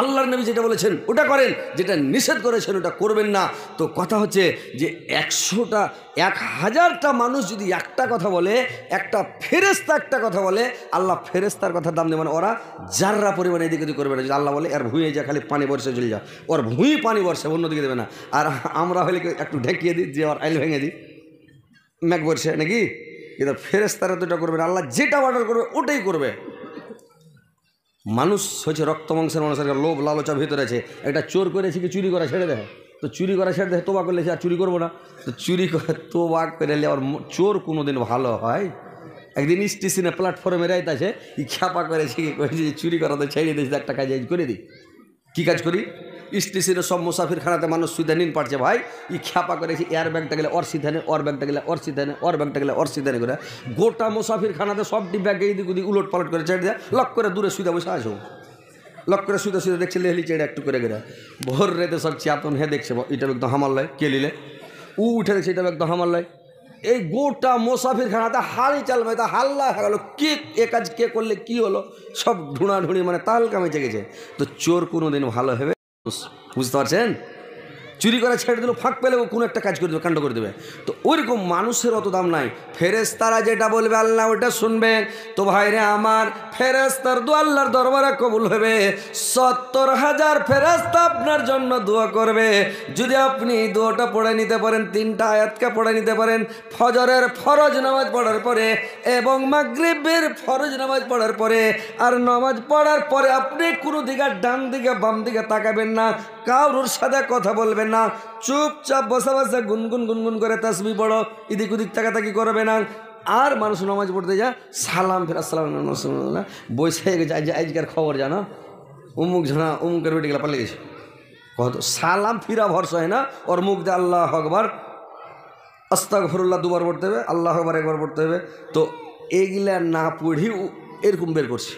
আল্লাহর নবী যেটা বলেছেন ওটা করেন, যেটা নিষেধ করেছেন ওটা করবেন না। তো কথা হচ্ছে যে 1000টা মানুষ যদি একটা কথা বলে, একটা ফেরেশতা একটা কথা বলে, আল্লাহ ফেরেশতার কথার দাম দেবেন। ওরা যাররা পরিমাণে এদিকে ওদিকে করবে না। যদি আল্লাহ বলে এর ভুঁয়ে যা খালি পানি বর্ষে চলে যা, ওর ভুঁই পানি বর্ষে, অন্যদিকে দেবে না। আর আমরা হলে একটু ঢেকিয়ে দিই, যে ওর আইল ভেঙে দিই, ম্যাক বর্ষে নাকি। কিন্তু ফেরেশতারা তো এটা করবে না, আল্লাহ যেটা অর্ডার করবে ওটাই করবে। মানুষ হচ্ছে রক্ত মাংসের মানুষের লোভ লালচা ভিতরে আছে। একটা চোর করেছে কি চুরি করা ছেড়ে দেয়, তো চুরি করা ছেড়ে দেয়, তোবা করলে আর চুরি করবো না। তো চুরি করে তোবা করে আর চোর কোনো দিন ভালো হয়? একদিন স্টেশনে প্ল্যাটফর্মে রাইত আছে, ই খ্যাপা করেছে কি করেছে, চুরি করা তো ছেড়ে দিয়েছে, একটা কাজ করে দিই। কী কাজ করি? স্টেশনে সব মুসাফির খানাতে মানুষ সুবিধা নিন পারছে ভাই, ই খ্যাপা করেছি, এয়ার ব্যাগটা গেলে ওর সিধানে, ওর ব্যাগটা গেলে ওর সিধানে, ওর ব্যাগটা গেলে ওর সিধানে করে গোটা মুসাফির খানাতে সবটি ব্যাগে এদিক ওদিক উলট পালট করে ছেড়ে দেয়। লক করে দূরে সুবিধা বসে আসো, লক করে সুবিধা সুবিধা দেখছে, লেহলি চেড়ে একটু করে গেলে ভোর রেতে সব চাপন হে দেখছে, এটা একদম হামাল লয়, কে লিলে উ উঠে দেখছে, এটা একদম হামাল লয়। এই গোটা মুসাফির খানাতে হালই চালবে, তা হাল্লা হয়ে গেলো, কে এ কাজ কে করলে কি হলো, সব ঢুঁড়াঢুঁড়ি মানে তাল কামে জেগেছে। তো চোর কোনো দিন ভালো হবে, বুঝতে পারছেন? চুরি করে ছেড়ে দিল, ফাঁক পেলে ও কোনো একটা কাজ করে দেবে, কাণ্ড করে দেবে। তো ওইরকম মানুষের অত দাম নাই। ফেরেশতারা যেটা বলবে আল্লাহ ওটা শুনবে। তো ভাইরে আমার, ফেরেশতার দোয়া আল্লাহর দরবারে কবুল হবে। 70,000 ফেরেশতা আপনার জন্য দোয়া করবে। যদি আপনি দোয়াটা পড়ে নিতে পারেন, 3টা আয়াতকে পড়ে নিতে পারেন, ফজরের ফরজ নামাজ পড়ার পরে এবং মাগরিবের ফরজ নামাজ পড়ার পরে, আর নামাজ পড়ার পরে আপনি কোনো দিকে ডান দিকে বাম দিকে তাকাবেন না, কারোর সাথে কথা বলবেন না, চুপচাপ বসে বসে গুনগুন গুনগুন করে তাসবিহ পড়ো, এদিক ওদিক তাকাতাকি করবে না। আর মানুষ নামাজ পড়তে যা সালাম ফের আসসালাম বসে গেছে, আজকের খবর জানো, উমুক জানা উমুকের বেটি গেলা পালিয়ে গেছে, কত সালাম ফিরা ভরসা হয় না, ওর মুখ দিয়ে আল্লাহ আকবার আস্তাগফিরুল্লাহ 2বার পড়তে হবে, আল্লাহ আকবার 1বার পড়তে হবে। তো এইগুলা না পড়ি এরকম বের করছে,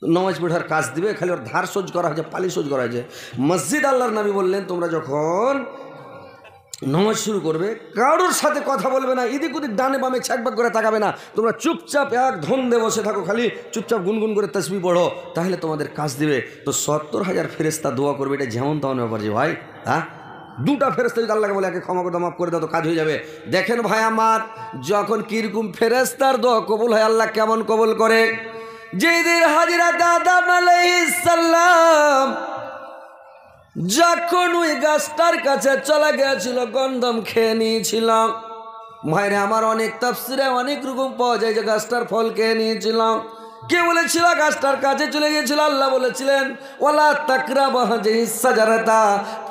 নামাজ পড়ার কাজ দিবে, খালি ওর ধার সোজ করা হয়েছে, পালি সোজ করা হয়েছে। মসজিদ আল্লাহর নবী বললেন তোমরা যখন নামাজ শুরু করবে কারোর সাথে কথা বলবে না, এদিক ওদিক ডানে বামে ছ্যাকবাক করে তাকাবে না, তোমরা চুপচাপ এক ধন্দে বসে থাকো, খালি চুপচাপ গুনগুন করে তাসবিহ পড়ো, তাহলে তোমাদের কাজ দিবে। তো 70,000 ফেরেশতা দোয়া করবে, এটা যেমন তেমন ব্যাপার যে ভাই, হ্যাঁ 2টা ফেরেশতা যদি আল্লাহকে বলে একে ক্ষমা করে দাও, মাফ করে দাও, তো কাজ হয়ে যাবে। দেখেন ভাই আমার, যখন কিরকম ফেরেশতার দোয়া কবুল হয়, আল্লাহ কেমন কবুল করে। যেদিন হাজরত আদম আলাইহিস সালাম যখন ওই গাছটার কাছে চলে গিয়েছিল, গন্ধম খেয়ে নিয়েছিল। ভাইরে আমার, অনেক তাফসিরে অনেক রকম পাওয়া যায় যে গাছটার ফল খেয়ে নিয়েছিলাম। কে বলেছিল গাছটার কাছে চলে গিয়েছিল? আল্লাহ বলেছিলেন ওয়ালা তাকরাবু হাযিহিস সাজারাতা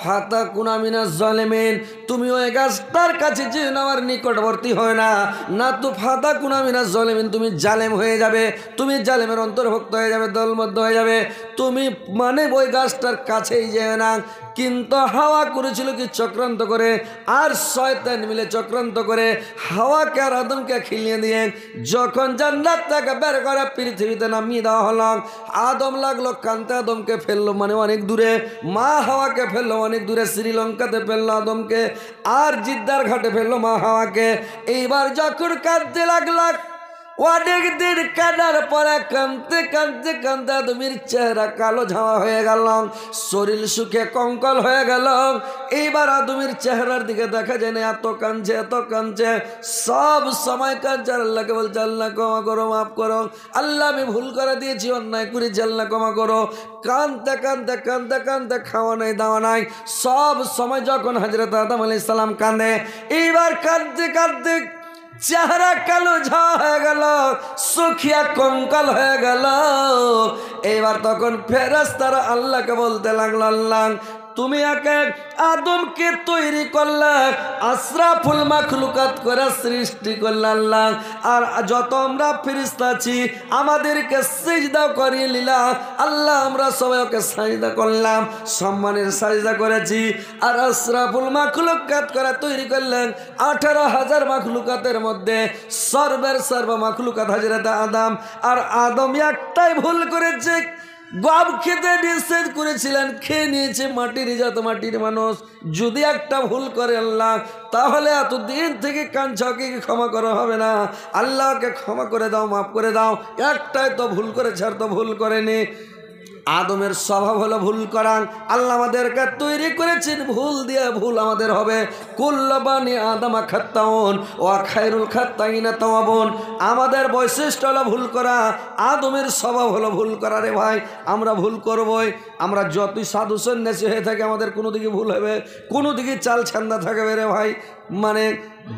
ফাতাকুনা মিনাজ জালিমিন, তুমি ওই গাছটার কাছে যে আমার নিকটবর্তী হয় না, না তো ফাতাকুনা মিনাজ জালিমিন, তুমি জালেম হয়ে যাবে, তুমি জালেমের অন্তর্ভুক্ত হয়ে যাবে, দলমধ্য হয়ে যাবে। তুমি মানে ওই গাছটার কাছেই যেও না। কিন্তু হাওয়া করেছিল কি চক্রান্ত করে, আর শয়তান মিলে চক্রান্ত করে হাওয়াকে আর আদমকে খিলিয়ে দিয়ে যখন জান্নাত থেকে বের করে পৃথিবীতে নামিয়ে দেওয়া হলো, আদম লাগলো কান্তে, আদমকে ফেললো মানে অনেক দূরে, মা হাওয়াকে ফেললো অনেক দূরে, শ্রীলঙ্কাতে ফেললো আদমকে, আর জিদ্দার ঘাটে ফেললো মা হাওয়াকে। এইবার যখন কাঁদতে লাগলো, অনেক দিন কাঁদার পরে কাঁদতে কাঁদতে কাঁদতে আদমের চেহারা কালো ঝামা হয়ে গেল, শরীর সুখে কঙ্কল হয়ে গেল। এইবার আদমের চেহারার দিকে দেখা যায় না, এত কাঁদছে এত কাঁদছে, সব সময় কাঁদছে, আল্লাহকে বলছে আল্লাহ ক্ষমা করো, মাফ করো, আল্লাহ আমি ভুল করে দিয়েছি, অন্যায় করেছি, আল্লাহ ক্ষমা করো। কাঁদতে কাঁদতে কাঁদতে কাঁদতে খাওয়া নাই দাওয়া নাই, সব সময় যখন হযরত আদম আলাইহিস সালাম কাঁদে, এইবার কাঁদতে কাঁদতে চেহারা কালো ঝা হয়ে গেল, সুখিয়া কঙ্কাল হয়ে গেল। এবার তখন ফেরেশতারা আল্লাহকে বলতে লাগলো আল্লাহ তুমি একে আদমকে তৈরি করলে, আশরাফুল মাখলুকাত করে সৃষ্টি করলে আল্লাহ। আর যত আমরা ফেরেশতা আছি আমাদেরকে সিজদা করিয়ে নিলা আল্লাহ। আমরা সবাই ওকে সাজদা করলাম, সম্মানের সাজদা করেছি। আর আশরাফুল মাখলুকাত করে তৈরি করলেন 18,000 মাখলুকাতের মধ্যে সর্বের সর্ব মাখলুকাত হযরত আদম। আর আদম একটাই ভুল করেছে, গম খেতে নিষেধ করেছিলেন, খেয়ে নিয়েছে, মাটির জাত, মাটির মানুষ। যদি একটা ভুল করে আল্লাহ, তাহলে এতদিন থেকে কাঞ্চাকে ক্ষমা করা হবে না। আল্লাহকে ক্ষমা করে দাও, মাফ করে দাও। একটাই তো ভুল করেছে, আর তো ভুল করেনি। আদমের স্বভাব হলো ভুল করা। আল্লাহ আমাদেরকে তৈরি করেছেন ভুল দিয়ে, ভুল আমাদের হবে। কুল্লু বানি আদম খাত্তাউন ওয়া খায়রুল খাত্তাইনা তাওয়াবুন। আমাদের বৈশিষ্ট্য হলো ভুল করা, আদমের স্বভাব হলো ভুল করা। রে ভাই, আমরা ভুল করবই। আমরা যতই সাধু সন্ন্যাসী হয়ে থাকি আমাদের কোনো দিকে ভুল হবে, কোনো দিকে চাল ছান্দা থাকবে রে ভাই। মানে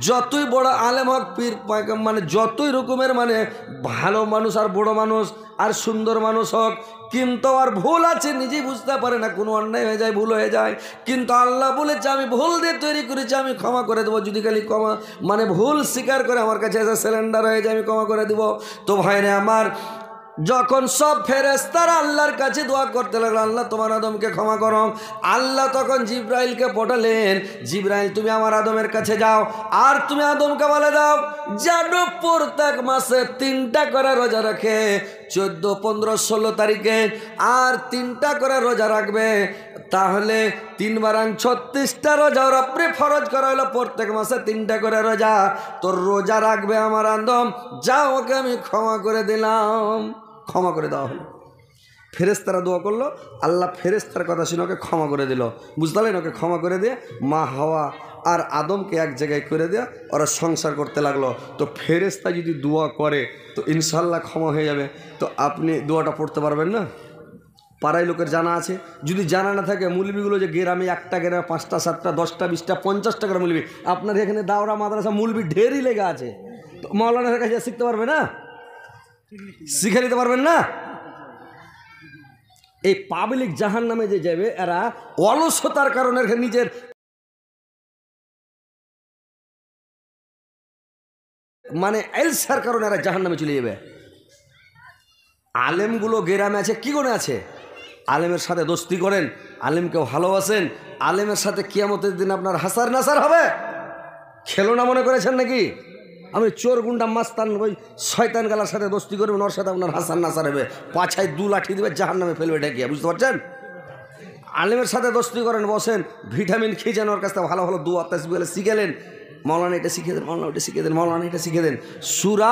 যতই বড় আলেম হোক, পীর মানে যতই রকমের মানে ভালো মানুষ আর বড় মানুষ আর সুন্দর মানুষ হোক, কিন্তু আর ভুল আছে, নিজেই বুঝতে পারে না, কোনো অন্যায় হয়ে যায়, ভুল হয়ে যায়। কিন্তু আল্লাহ বলেছে আমি ভুল দিয়ে তৈরি করেছি, আমি ক্ষমা করে দেবো। যদি খালি ক্ষমা মানে ভুল স্বীকার করে আমার কাছে এসে সিলিন্ডার হয়ে যায়, আমি ক্ষমা করে দেবো। তো ভাইরে আমার, যখন সব ফেরেশতারা আল্লাহর কাছে দোয়া করতে লাগলো, আল্লাহ তোমার আদমকে ক্ষমা করো, আল্লাহ তখন জিব্রাইলকে পাঠালেন, জিব্রাইল তুমি আমার আদমের কাছে যাও, আর তুমি আদমকে বলে দাও যেন প্রত্যেক মাসে 3টা করে রোজা রাখে, 14, 15, 16 তারিখে, আর 3টা করে রোজা রাখবে। তাহলে 3 বারাং 36টা রোজা ওর আপনি ফরজ করা হলো, প্রত্যেক মাসে 3টা করে রোজা। তোর রোজা রাখবে আমার আদম, যাও ওকে আমি ক্ষমা করে দিলাম। ক্ষমা করে দেওয়া হলো। ফেরেশতারা দোয়া করলো, আল্লাহ ফেরেশতার কথা শুনে ওকে ক্ষমা করে দিল। বুঝতে পারলেন? ওকে ক্ষমা করে দিয়ে মা হাওয়া আর আদমকে এক জায়গায় করে দেয়া, ওরা সংসার করতে লাগলো। তো ফেরেশতা যদি দোয়া করে তো ইনশাল্লাহ ক্ষমা হয়ে যাবে। তো আপনি দোয়াটা পড়তে পারবেন না? পাড়ায় লোকের জানা আছে? যদি জানা না থাকে, মুলবিগুলো যে গ্রামে একটা গ্রামে 5টা 7টা 10টা 20টা 50 টাকার মুলবি, আপনার এখানে দাওরা মাদ্রাসা মুলবি ঢেরই লেগে আছে। তো মাওলানার কাছে শিখতে পারবে না? শিখে নিতে পারবেন না? এই পাবলিক জাহান নামে যে যাবে, এরা অলসতার কারণে নিজের মানে এলসার কারণে এরা জাহান নামে চলে যাবে। আলেমগুলো গ্রামে আছে, কি করে আছে? আলেমের সাথে দোস্তি করেন, আলেমকে ভালোবাসেন, আলেমের সাথে কিয়ামতের দিন আপনার হাসার নাসার হবে। খেলনা মনে করেছেন নাকি? আমি চোর গুন্ডা মাস্তান ওই শয়তান গালার সাথে দোস্তি করবেন, ওর সাথে আপনার হাসান নাসার হবে, পাছায় 2 লাঠি দেবে, জাহান নামে ফেলবে ঢেকিয়া। বুঝতে পারছেন? আলেমের সাথে দোস্তি করেন, বসেন, ভিটামিন খেয়েছেন, ওর কাছ থেকে ভালো ভালো দোয়া তাসবিহ শিখেলেন, মৌলানা এটা শিখে দেন, মৌলানা এটা শিখে দেন, মৌলানা এটা শিখে দেন। সূরা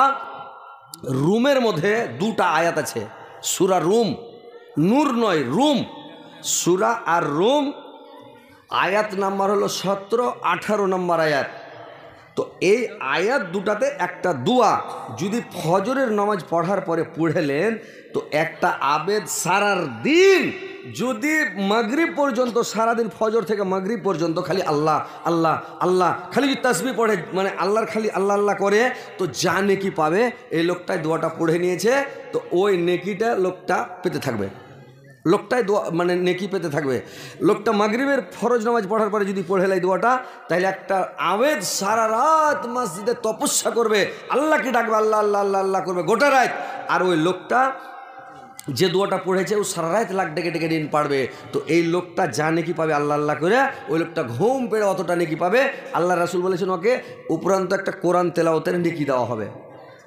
রুমের মধ্যে 2টা আয়াত আছে। সূরা রুম, নূর নয়, রুম। সূরা আর রুম, আয়াত নাম্বার হলো 17, 18 নম্বর আয়াত। তো এই আয়াত দুটাতে একটা দোয়া যদি ফজরের নামাজ পড়ার পরে পড়েলেন, তো একটা আবেদ সারার দিন যদি মাগরিব পর্যন্ত, সারাদিন ফজর থেকে মাগরিব পর্যন্ত খালি আল্লাহ আল্লাহ আল্লাহ খালি তাসবিহ পড়ে, মানে আল্লাহর খালি আল্লাহ আল্লাহ করে, তো যা নেকি পাবে, এই লোকটাই দোয়াটা পড়ে নিয়েছে, তো ওই নেকিটা লোকটা পেতে থাকবে। লোকটাই দোয়া মানে নেকি পেতে থাকবে। লোকটা মাগরিবের ফরজ নামাজ পড়ার পরে যদি পড়ে লাই দোয়াটা, তাহলে একটা আবেদ সারা রাত মসজিদে তপস্যা করবে, আল্লাহকে ডাকবে, আল্লাহ আল্লাহ আল্লাহ আল্লাহ করবে গোটা রাত। আর ওই লোকটা যে দোয়াটা পড়েছে ও সারা রাত লাখ ডেকে ডেকে দিন পারবে। তো এই লোকটা যা নেকি পাবে আল্লাহ আল্লাহ করে, ওই লোকটা ঘুম পেড়ে অতটা নেকি পাবে। আল্লাহ রাসূল বলেছেন ওকে উপরান্ত একটা কোরআন তেলাওয়াতের নেকি দেওয়া হবে।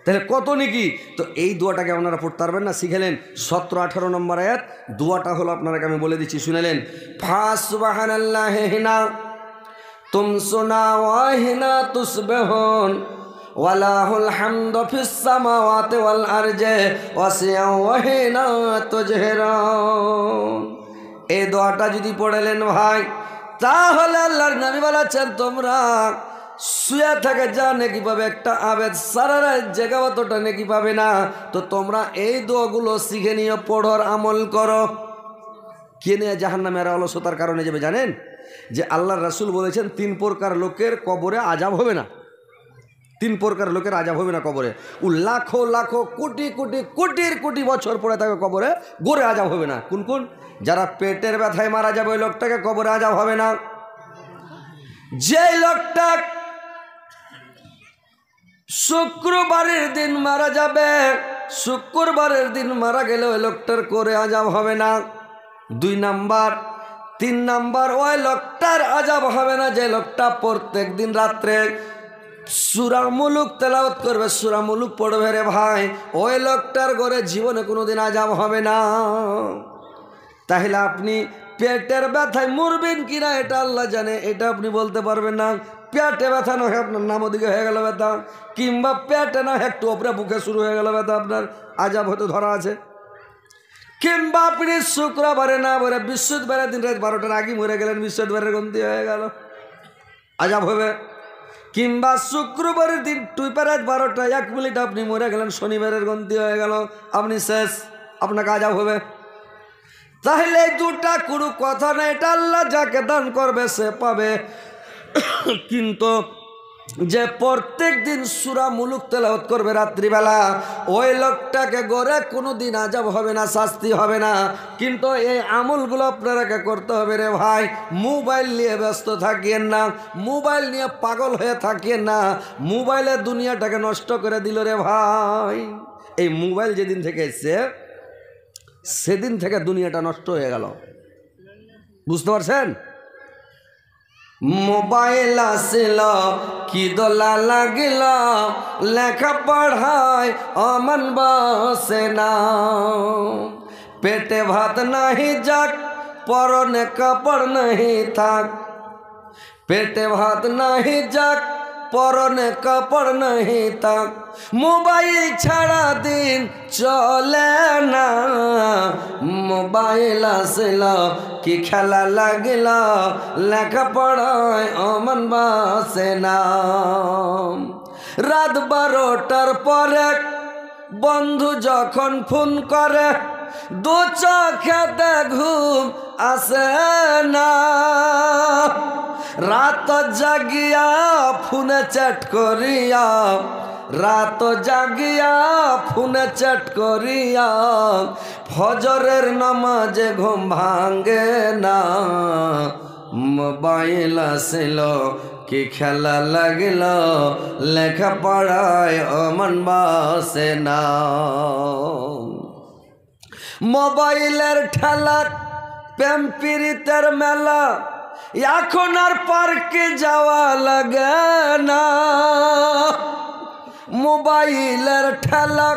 তাহলে কত নেকি? তো এই দোয়াটাকে আপনারা পড়তে পারবেন না? শিখেলেন 17, 18 নম্বর আয়াত। দোয়াটা হলো আপনারাকে আমি বলে দিচ্ছি, শুনেলেন। ফাসুবহানাল্লাহি হিনা তুমসুনা ওয়া হিনা তুসবিহুন ওয়ালাহুল হামদু ফিস সামাওয়াতি ওয়াল আরজি ওয়াসিয়া ওয়া হিনা তুজহিরুন। এই দোয়াটা যদি পড়লেন ভাই, তাহলে আল্লাহর নবী বলেছেন তোমরা শুয়ে থাকে যা নেকি পাবে, একটা আবেদ সারা রাত জেগে অতটা নেকি পাবে না। তো তোমরা এই দোয়াগুলো শিখে নিয়ে পড়ার আমল করো। কে নিয়ে জাহান্নামে এরা অলসতার কারণে যাবে জানেন? যে আল্লাহর রাসূল বলেছেন 3 প্রকার লোকের কবরে আযাব হবে না। তিন প্রকার লোকের আজাব হবে না কবরে। ও লাখো লাখো কোটি কোটি কোটির কোটি বছর পরে থাকবে কবরে, গড়ে আজাব হবে না। কোন কোন? যারা পেটের ব্যথায় মারা যাবে ওই লোকটাকে কবরে আজাব হবে না। যে লোকটা শুক্রবারের দিন মারা যাবে, শুক্রবারের দিন মারা গেলে ওই লোকটার করে আজাব হবে না। 2 নাম্বার। 3 নাম্বার, ওই লোকটার আজাব হবে না যে লোকটা প্রত্যেক দিন রাত্রে সূরা মুলুক তেলাওয়াত করবে, সূরা মুলুক পড়বে রে ভাই, ওই লোকটার ঘরে জীবনে কোনোদিন আজাব হবে না। তাহলে আপনি পেটের ব্যথায় মরবেন কিনা এটা আল্লাহ জানে, এটা আপনি বলতে পারবেন না। পেটে ব্যথা না হয় আপনার নাম ওদিকে হয়ে গেল ব্যথা, কিংবা পেটে না একটু ওপরে বুকে শুরু হয়ে গেল ব্যথা, আপনার আজাব হয়তো ধরা আছে। কিংবা আপনি শুক্রবারে না বলে বৃহস্পতিবারের দিন রাত 12টার আগে মরে গেলেন, বৃহস্পতিবারের গন্তি হয়ে গেল, আজাব হবে। কিংবা শুক্রবারের দিন টুইপে রাত 12টা 1 মিনিট আপনি মরে গেলেন, শনিবারের গন্তি হয়ে গেল, আপনি শেষ, আপনাকে আজাব হবে। তাহলে এই দুটা কোনো কথা না, এটা আল্লাহ যাকে দান করবে সে পাবে। কিন্তু যে প্রত্যেক দিন সূরা মুলুক তেলাওয়াত করবে রাত্রিবেলা, ওই লোকটাকে গড়ে কোনো দিন আজাব হবে না, শাস্তি হবে না। কিন্তু এই আমলগুলো আপনারাকে করতে হবে রে ভাই। মোবাইল নিয়ে ব্যস্ত থাকিয়েন না, মোবাইল নিয়ে পাগল হয়ে থাকিয়েন না। মোবাইলে দুনিয়াটাকে নষ্ট করে দিল রে ভাই। এই মোবাইল যেদিন থেকে এসছে সেদিন থেকে দুনিয়াটা নষ্ট হয়ে গেল, বুঝতে পারছেন? মোবাইল আসিল কি দোলা লাগিল, লেখা পড়ায় অমন বসে না। পেটে ভাত নাহি যাক, পরনে কাপড় নাহি থাক। পেটে ভাত নাহি যাক, পরনে কাপড় নাহি থাক। মোবাইল ছাড়া দিন চলে না। মোবাইল আসিল কি খেলা লাগিল, লেখাপড়ায় অমন বসে না। রাত 12টার পরে বন্ধু যখন ফোন করে, 2 চোখেতে ঘুম আসে না। রাত জাগিয়া ফোনে চ্যাট করিয়া, রাত জাগিয়া ফোনে চ্যাট করিয়া, ফজরের নামাজে ঘুম ভাঙ্গে না। মোবাইল আসিল কি খেলা লাগিল, লেখাপড়ায় অমন বসে না। মোবাইলের ঠেলা, প্রেম প্রীতের মেলা, এখন আর পার্কে যাওয়া লাগে না। মোবাইলের ঠেলা,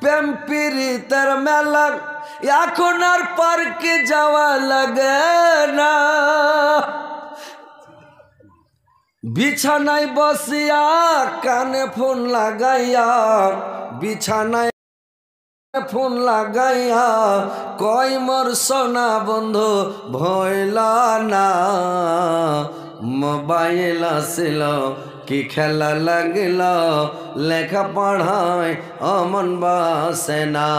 প্রেম প্রীতের মেলা, এখন আর পার্কে যাওয়া লাগে না। বিছানায় বসিয়া কানে ফোন লাগাইয়া, বিছানায় ফোন লাগাইয়া কই মোর সোনা বন্ধু ভইলা না। মোবাইল আসিল কি খেলা লাগিল, লেখা পড়ায় অমন বসে না।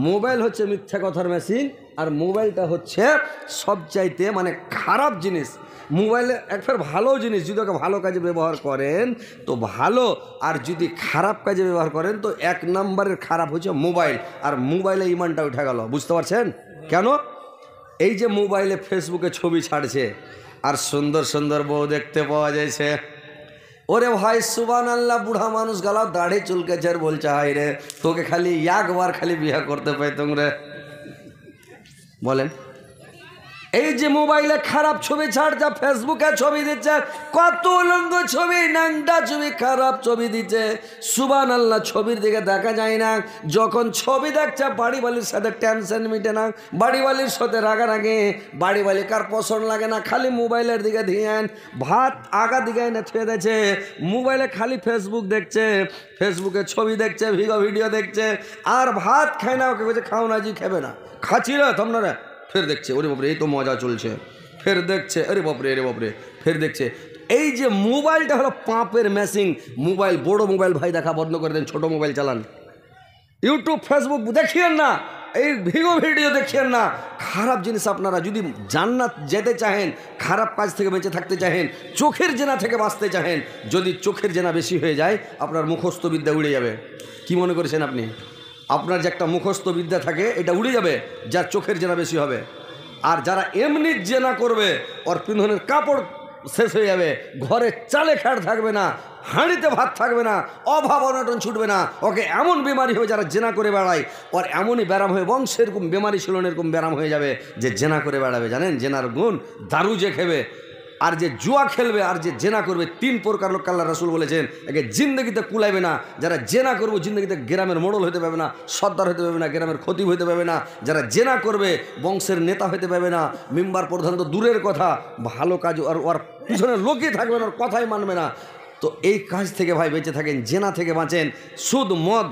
মোবাইল হচ্ছে মিথ্যা কথার মেশিন, আর মোবাইলটা হচ্ছে সবচাইতে মানে খারাপ জিনিস। মোবাইলে একবার ভালো জিনিস, যদি ওকে ভালো কাজে ব্যবহার করেন তো ভালো, আর যদি খারাপ কাজে ব্যবহার করেন তো 1 নম্বরের খারাপ হচ্ছে মোবাইল। আর মোবাইলে ইমানটা উঠে গেল, বুঝতে পারছেন কেন? এই যে মোবাইলে ফেসবুকে ছবি ছাড়ছে আর সুন্দর সুন্দর বউ দেখতে পাওয়া যাচ্ছে। ওরে ভাই সুবহানাল্লাহ, বুড়া মানুষ গালাও দাড়ি চুলকেছে আর বলছে হাই রে তোকে খালি একবার খালি বিয়ে করতে পাইতুম রে। বলেন, এই যে মোবাইলে খারাপ ছবি ছাড়ছে, ফেসবুকে ছবি দিচ্ছে, কত উলঙ্গ ছবি, নাংটা ছবি, খারাপ ছবি দিচ্ছে। সুবহানাল্লাহ, ছবির দিকে দেখা যায় না। যখন ছবি দেখছে বাড়িওয়ালির সাথে টেনশন মিটে না, বাড়িওয়ালির সাথে রাগারাগি, বাড়িওয়ালি কার পছন্দ লাগে না, খালি মোবাইলের দিকে ধিয়ান। ভাত আগা দিকে এনে ছুঁয়ে দিয়েছে, মোবাইলে খালি ফেসবুক দেখছে, ফেসবুকে ছবি দেখছে, ভিডিও দেখছে, আর ভাত খায় না। ওকে বলছে খাও না, জি খাবে না, খাচ্ছি রে তোমরা রে। ফের দেখছে, ওরে বাপরে এই তো মজা চলছে, ফের দেখছে, আরে বাপরে আরে বাপরে, ফের দেখছে। এই যে মোবাইলটা হলো পাপের মেশিন। মোবাইল, বড় মোবাইল ভাই দেখা বন্ধ করে দেন, ছোট মোবাইল চালান। ইউটিউব ফেসবুক দেখিয়েন না, এই ভিডিও দেখিয়েন না। খারাপ জিনিস আপনারা যদি জান্নাত যেতে চাহেন, খারাপ কাজ থেকে বেঁচে থাকতে চাহেন, চোখের জেনা থেকে বাঁচতে চাহেন, যদি চোখের জেনা বেশি হয়ে যায় আপনার মুখস্থ বিদ্যা উড়ে যাবে। কি মনে করেছেন আপনি? আপনার যে একটা মুখস্থ বিদ্যা থাকে এটা উড়ে যাবে যার চোখের জেনা বেশি হবে। আর যারা এমনি জেনা করবে ওর পিন্ধনের কাপড় শেষ হয়ে যাবে, ঘরে চালে খাট থাকবে না, হাঁড়িতে ভাত থাকবে না, অভাব অনটন ছুটবে না। ওকে এমন বেমারি হবে যারা জেনা করে বেড়ায় ওর এমনই ব্যারাম হয়ে বংশে এরকম বেমারি ছিল এরকম ব্যারাম হয়ে যাবে যে জেনা করে বেড়াবে। জানেন জেনার গুণ? দারু যে খেবে আর যে জুয়া খেলবে আর যে জেনা করবে, 3 প্রকার লোক আল্লাহ রাসূল বলেছেন একে জিন্দগিতে কুলাইবে না। যারা জেনা করবে জিন্দগিতে গ্রামের মোড়ল হতে পারবে না, সর্দার হতে পারবে না, গ্রামের খতিব হতে পারবে না। যারা জেনা করবে বংশের নেতা হতে পারবে না, মেম্বার প্রধান তো দূরের কথা, ভালো কাজ আর ওর পিছনে লোকই থাকবে না, ওর কথাই মানবে না। তো এই কাজ থেকে ভাই বেঁচে থাকেন, জেনা থেকে বাঁচেন, সুদ মদ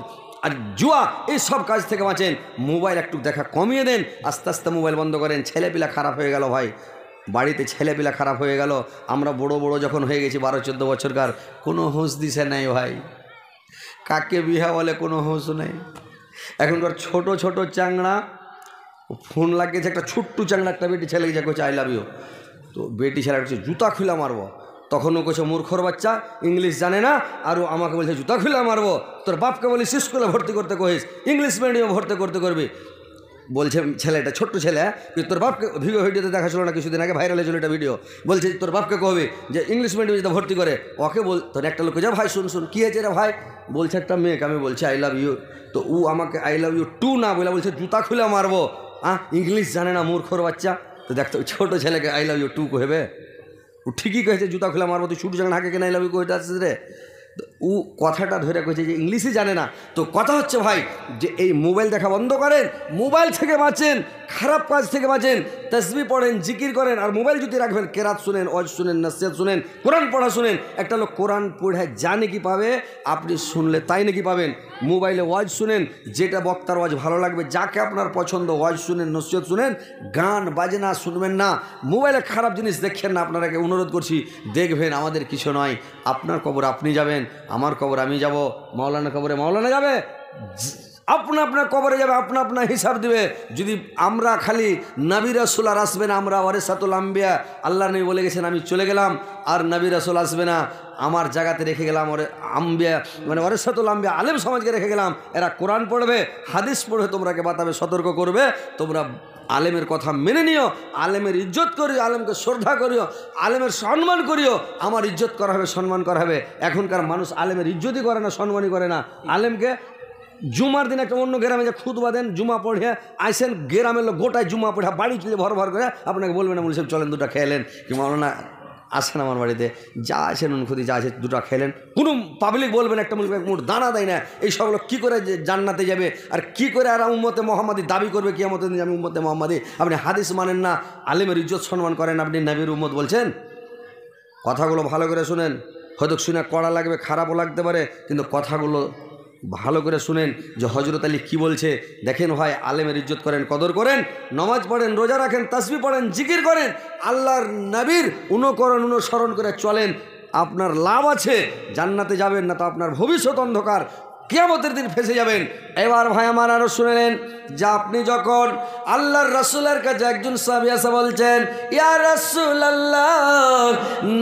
আর জুয়া এই সব কাজ থেকে বাঁচেন। মোবাইল একটু দেখা কমিয়ে দেন, আস্তে আস্তে মোবাইল বন্ধ করেন। ছেলেপিলা খারাপ হয়ে গেল ভাই, বাড়িতে ছেলেপিলা খারাপ হয়ে গেল। আমরা বড় বড় যখন হয়ে গেছি 12-14 বছরকার, কোনো হুঁশ দিছে নাই ভাই। কাকে বিহা বলে কোনো হুঁশ নেই। এখনকার ছোট ছোট চাংড়া ফোন লাগিয়েছে, একটা ছোট্ট চাংড়া একটা বেটি ছেলে যা করছে আই লাভ ইউ, তো বেটি ছেলে করছে জুতা খুলে মারবো। তখনও করছে মূর্খর বাচ্চা, ইংলিশ জানে না, আরও আমাকে বলছে জুতা খুলে মারবো। তোর বাপকে বলিস স্কুলে ভর্তি করতে কহিস, ইংলিশ মিডিয়ামে ভর্তি করতে করবি। বলছে ছেলেটা, ছোট্ট ছেলে, তোর বাপকে ভিডিওতে দেখা ছিল না কিছুদিন আগে, ভাইরাল হয়েছিল একটা ভিডিও, বলছে তোর বাপকে কহবি যে ইংলিশ মিডিয়ামে যেটা ভর্তি করে। ওকে বল, তোর একটা লোক যা ভাই শুন কী হয়েছে রে ভাই, বলছে একটা মেয়েকে আমি বলছি আই লাভ ইউ, তো ও আমাকে আই লাভ ইউ টু না বলে বলছে জুতা খুলে মারবো। ইংলিশ জানে না মূর্খর বাচ্চা। তো দেখতো ছোটো ছেলেকে আই লাভ ইউ টু কহেবে, ও ঠিকই কয়েছে জুতা খুলে মারবো, তুই ছুটু জানে হাঁকে কেন আই লাভ ইউ কইতে আসছিস রে। ও কথাটা ধরে কয়েছে যে ইংলিশই জানে না। তো কথা হচ্ছে ভাই যে এই মোবাইল দেখা বন্ধ করেন, মোবাইল থেকে বাঁচেন, খারাপ কাজ থেকে বাঁচেন, তসবিহ পড়েন, জিকির করেন। আর মোবাইল যদি রাখবেন, কেরাত শুনেন, ওয়াজ শুনেন, নসিহত শুনেন, কোরআন পড়া শুনেন। একটা লোক কোরআন পড়ে যা নাকি পাবে, আপনি শুনলে তাই নাকি পাবেন। মোবাইলে ওয়াজ শুনেন, যেটা বক্তার ওয়াজ ভালো লাগবে, যাকে আপনার পছন্দ, ওয়াজ শুনেন, নসিহত শুনেন। গান বাজনা শুনবেন না, মোবাইলে খারাপ জিনিস দেখেন না। আপনারাকে অনুরোধ করছি দেখবেন, আমাদের কিছু নয়। আপনার কবর আপনি যাবেন, আমার কবর আমি যাব, মাওলানা কবরে মাওলানা যাবে, আপনা আপনার কবরে যাবে, আপনা আপনার হিসাব দিবে। যদি আমরা খালি নবী রাসূল আর আসবে না, আমরা ওয়ারিসাতুল আম্বিয়া, আল্লাহ নবী বলে গেছেন আমি চলে গেলাম আর নবী রাসূল আসবে না, আমার জায়গাতে রেখে গেলাম ওরে আম্বিয়া, মানে ওয়ারিসাতুল আম্বিয়া আলেম সমাজকে রেখে গেলাম। এরা কোরআন পড়বে, হাদিস পড়বে, তোমরাকে বাতাবে, সতর্ক করবে। তোমরা আলেমের কথা মেনে নিও, আলেমের ইজ্জত করিও, আলেমকে শ্রদ্ধা করিও, আলেমের সম্মান করিও। আমার ইজ্জত করা হবে, সম্মান করা হবে। এখনকার মানুষ আলেমের ইজ্জতই করে না, সম্মানই করে না। আলেমকে জুমার দিন একটা অন্য গ্রামে যে খুতবা দেন, জুমা পড়ে আইসেন, গ্রামের লোক গোটায় জুমা পড়ে বাড়ি কিনে ভর ভর করে আপনাকে বলবেন না, বলছেন চলেন দুটা খেলেন, কি মাওলানা আসেন আমার বাড়িতে, যা আছে নুন খুদি যা আছে দুটা খেলেন। কোনো পাবলিক বলবেন, একটা বলবে মোট দানা দেয় না। এই সব লোক কী করে জান্নাতে যাবে, আর কি করে আর উম্মতে মোহাম্মদী দাবি করবে কিয়ামতে দিন আমি উম্মতে মোহাম্মদী? আপনি হাদিস মানেন না, আলেমের ইজ্জত সম্মান করেন, আপনি নবীর উম্মত বলছেন। কথাগুলো ভালো করে শুনেন, হয়তো শুনে কড়া লাগবে, খারাপও লাগতে পারে, কিন্তু কথাগুলো ভালো করে শুনেন যে হজরত আলী কী বলছে। দেখেন ভাই, আলেমের ইজ্জত করেন, কদর করেন, নামাজ পড়েন, রোজা রাখেন, তাসবিহ পড়েন, জিকির করেন, আল্লাহর নবীর অনুসরণ করে চলেন। আপনার লাভ আছে, জান্নাতে যাবেন, না তো আপনার ভবিষ্যৎ অন্ধকার, কিয়ামতের দিন ফেসে যাবেন। এবার ভাই আমার আরো শুনেলেন যে আপনি যখন আল্লাহর রাসূলের কাছে একজন সাহাবী এসে বলছেন, ইয়া রাসূলুল্লাহ,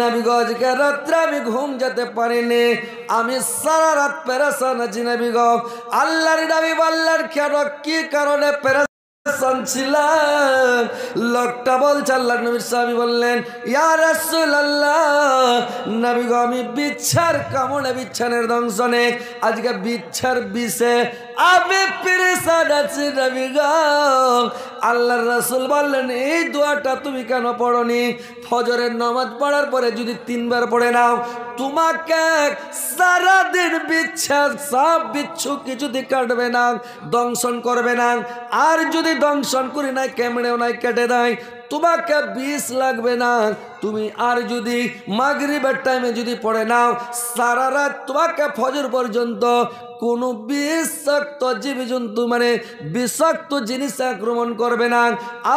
নবী গো আজকে রাত্রে আমি ঘুম যেতে পারিনি, আমি সারা রাত পেরেশান আছি নবী গো। আল্লাহর নবী বললেন, কেন, কি কারণে পেরেশান ছিলেন? লোকটা বলছে, আল্লাহর নবীর সাহাবী বললেন, ইয়া রাসূলুল্লাহ, নবী গো আমি বিচ্ছার কামড়ে, বিচ্ছানের দংশনে, আজকে বিচ্ছার বিষে আমি পেরেশান আছি নবী গো। আল্লাহর রাসূল বললেন, এই দোয়াটা তুমি কেন পড়নি? ফজরের নামাজ পড়ার পরে যদি 3 বার পড়ে নাও, তোমাকে সারাদিন বিচ্ছার সব বিচ্ছু কিছুতে কাটবে না, দংশন করবে না। আর যদি দংশন করি নাই, কেমড়েও নাই, কেটে দেয়, তোমাকে বিষ লাগবে না। তুমি আর যদি মাগরিবের টাইমে যদি পড়ে নাও, সারা রাত তোমাকে ফজর পর্যন্ত কোনো বিষাক্ত জীবজন্তু, মানে বিষাক্ত জিনিস আক্রমণ করবে না।